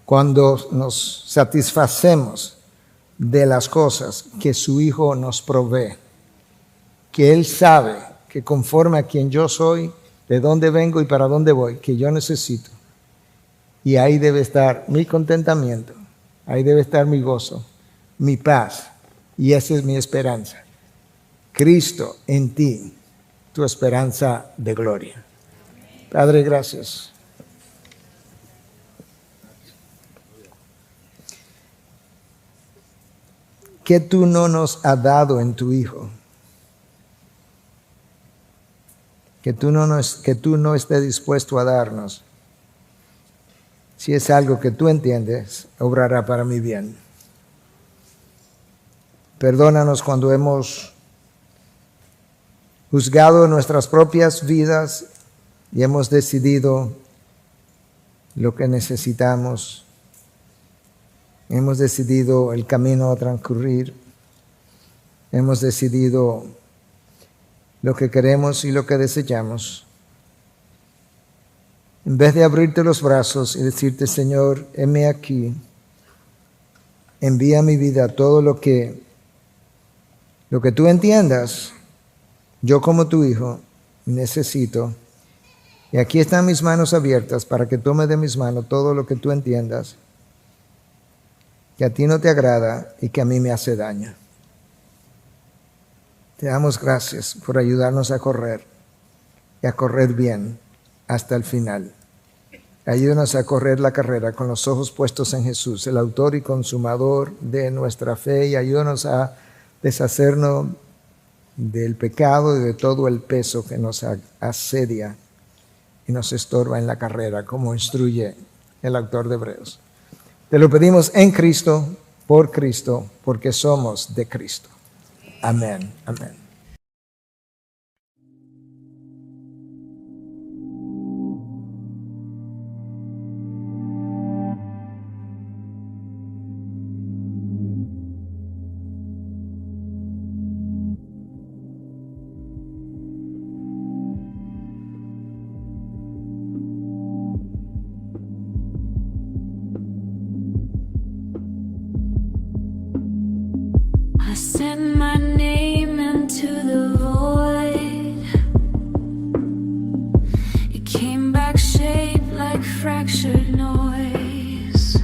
cuando nos satisfacemos de las cosas que su Hijo nos provee. Que Él sabe que conforme a quien yo soy, de dónde vengo y para dónde voy, que yo necesito. Y ahí debe estar mi contentamiento, ahí debe estar mi gozo, mi paz. Y esa es mi esperanza. Cristo en ti, tu esperanza de gloria. Padre, gracias. Que tú no nos has dado en tu Hijo. Que tú no estés dispuesto a darnos. Si es algo que tú entiendes, obrará para mi bien. Perdónanos cuando hemos juzgado nuestras propias vidas y hemos decidido lo que necesitamos Hemos decidido el camino a transcurrir. Hemos decidido lo que queremos y lo que desechamos. En vez de abrirte los brazos y decirte, Señor, heme aquí, envía a mi vida todo lo que tú entiendas, yo como tu hijo necesito. Y aquí están mis manos abiertas para que tome de mis manos todo lo que tú entiendas, que a ti no te agrada y que a mí me hace daño. Te damos gracias por ayudarnos a correr y a correr bien hasta el final. Ayúdanos a correr la carrera con los ojos puestos en Jesús, el autor y consumador de nuestra fe, y ayúdanos a deshacernos del pecado y de todo el peso que nos asedia y nos estorba en la carrera, como instruye el autor de Hebreos. Te lo pedimos en Cristo, porque somos de Cristo. Amén. Amén. I sent my name into the void. It came back shaped like fractured noise.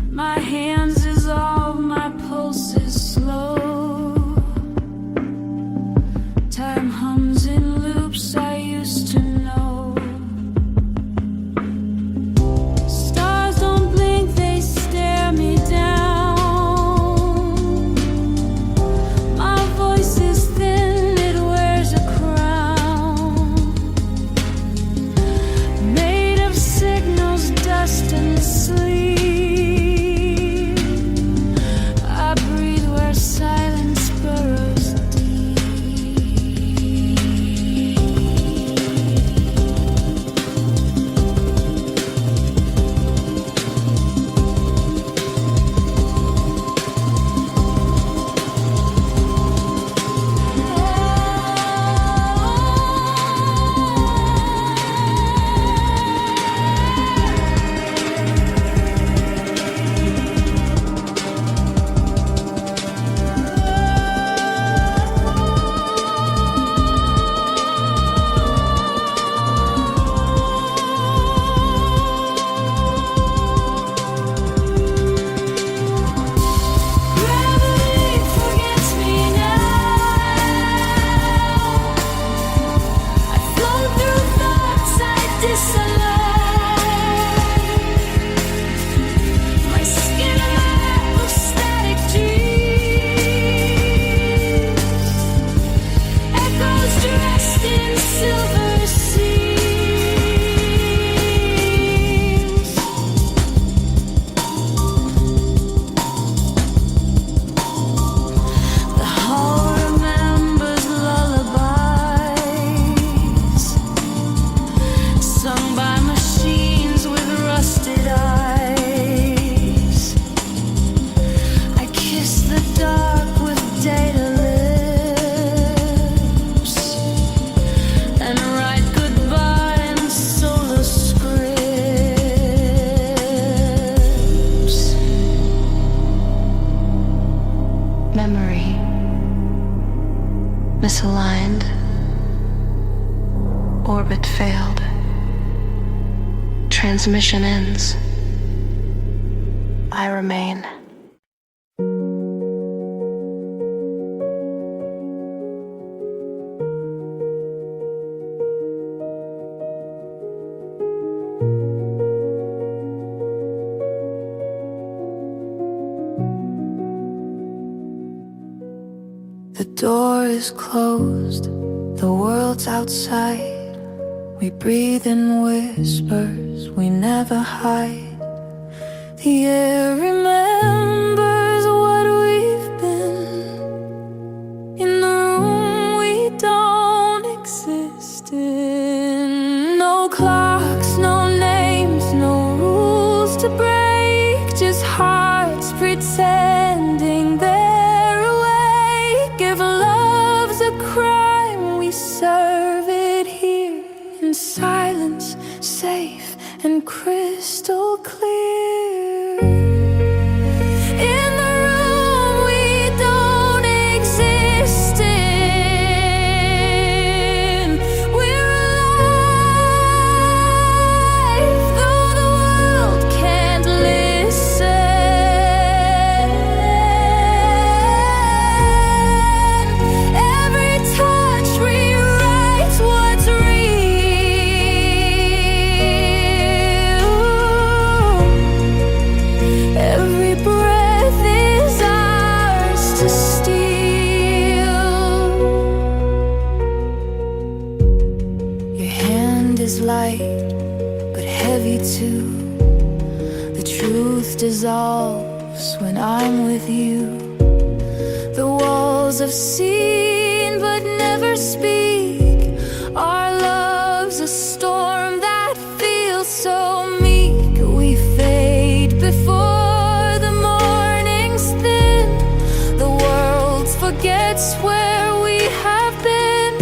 My hands dissolve, my pulse is slow. Time hums in loops I used to know. Stars don't blink, they stare me down. Misaligned. Orbit failed. Transmission ends. I remain. The door is closed, the world's outside. We breathe in whispers, we never hide. The air remembers what we've been. In the room we don't exist in. No clocks, no names, no rules to break. space dissolves when I'm with you. The walls have seen but never speak. Our love's a storm that feels so meek. We fade before the morning's thin. The world forgets where we have been.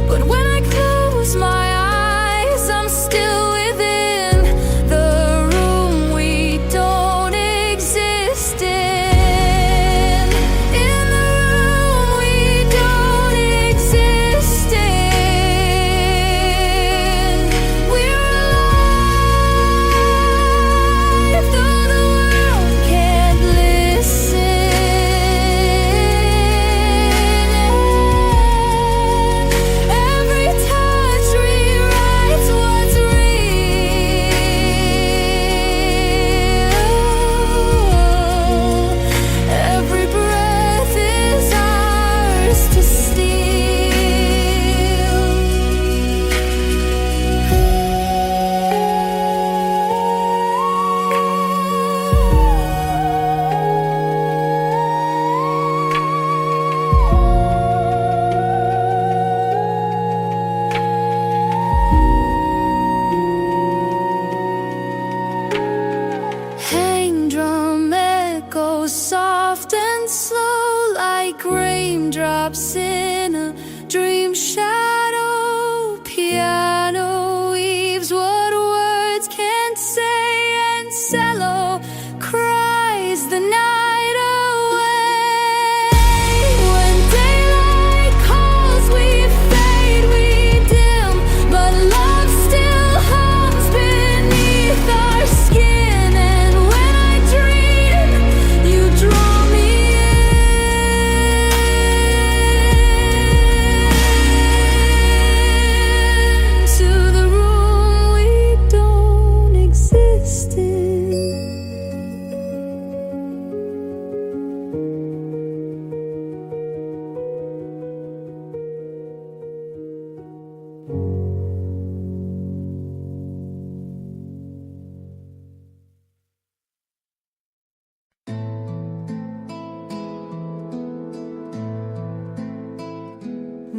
But when I close my eyes, I'm still within the room we don't exist in. In the room we don't exist in. We're alive, though the world can't listen. Every touch rewrites what's real. Every breath is ours to hang drum echoes soft and slow like raindrops in a dream shadow. Piano weaves what words can't say, and cello cries the night away. When daylight calls, we fade, we dim, but love still hums beneath our skin. And when I dream, you draw me into the room we don't exist in.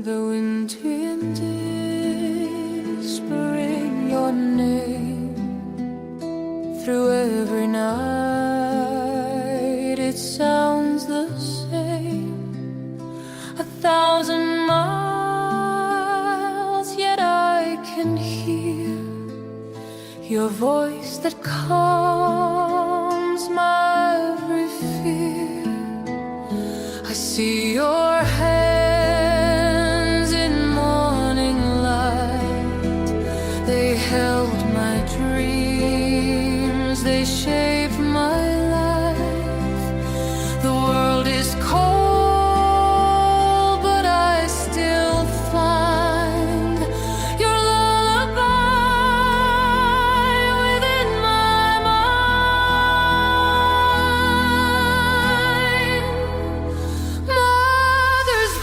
The wind in whispering your name through every night, it sounds the same. 1,000 miles, yet I can hear your voice that calms my every fear. I see your hands in morning light. They held my dreams, they shaped my life. The world is cold, but I still find your lullaby within my mind. Mother's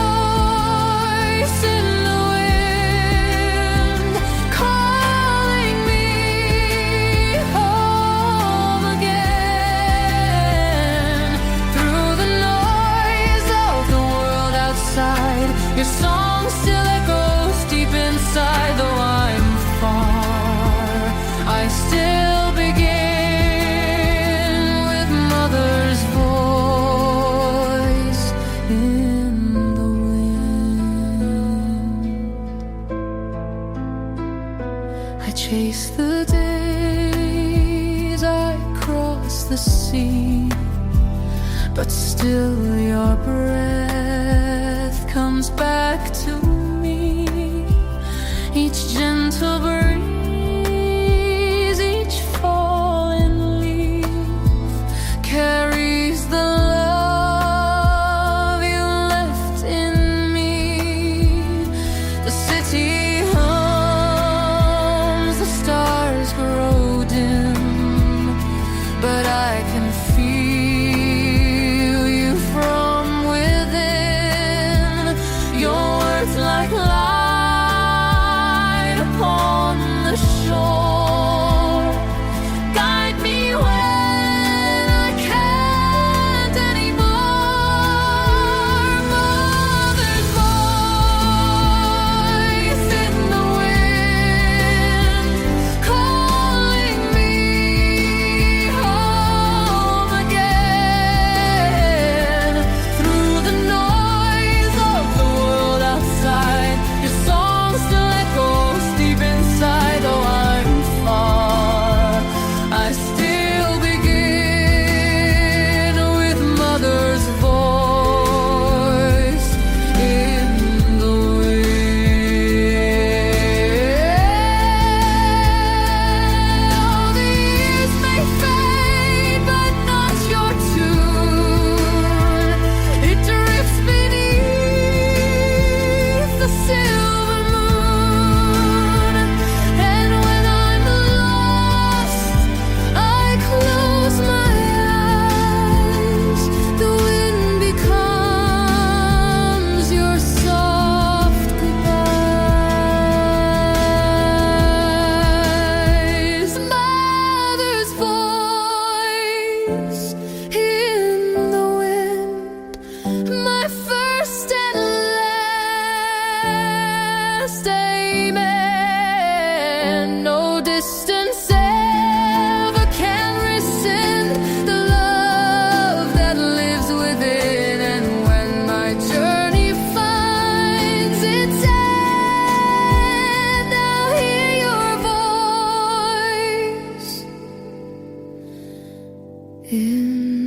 voice in the wind, calling me home again. Through the noise of the world outside, your song still echoes deep inside. Though I'm far, I still begin with mother's voice in the wind. I chase the days, I cross the sea, but still your breath comes back to me. Each gentle breeze, each fallen leaf carries the love you left in me. The city hums, the stars grow dim, but I can feel you from within. Your words like light upon in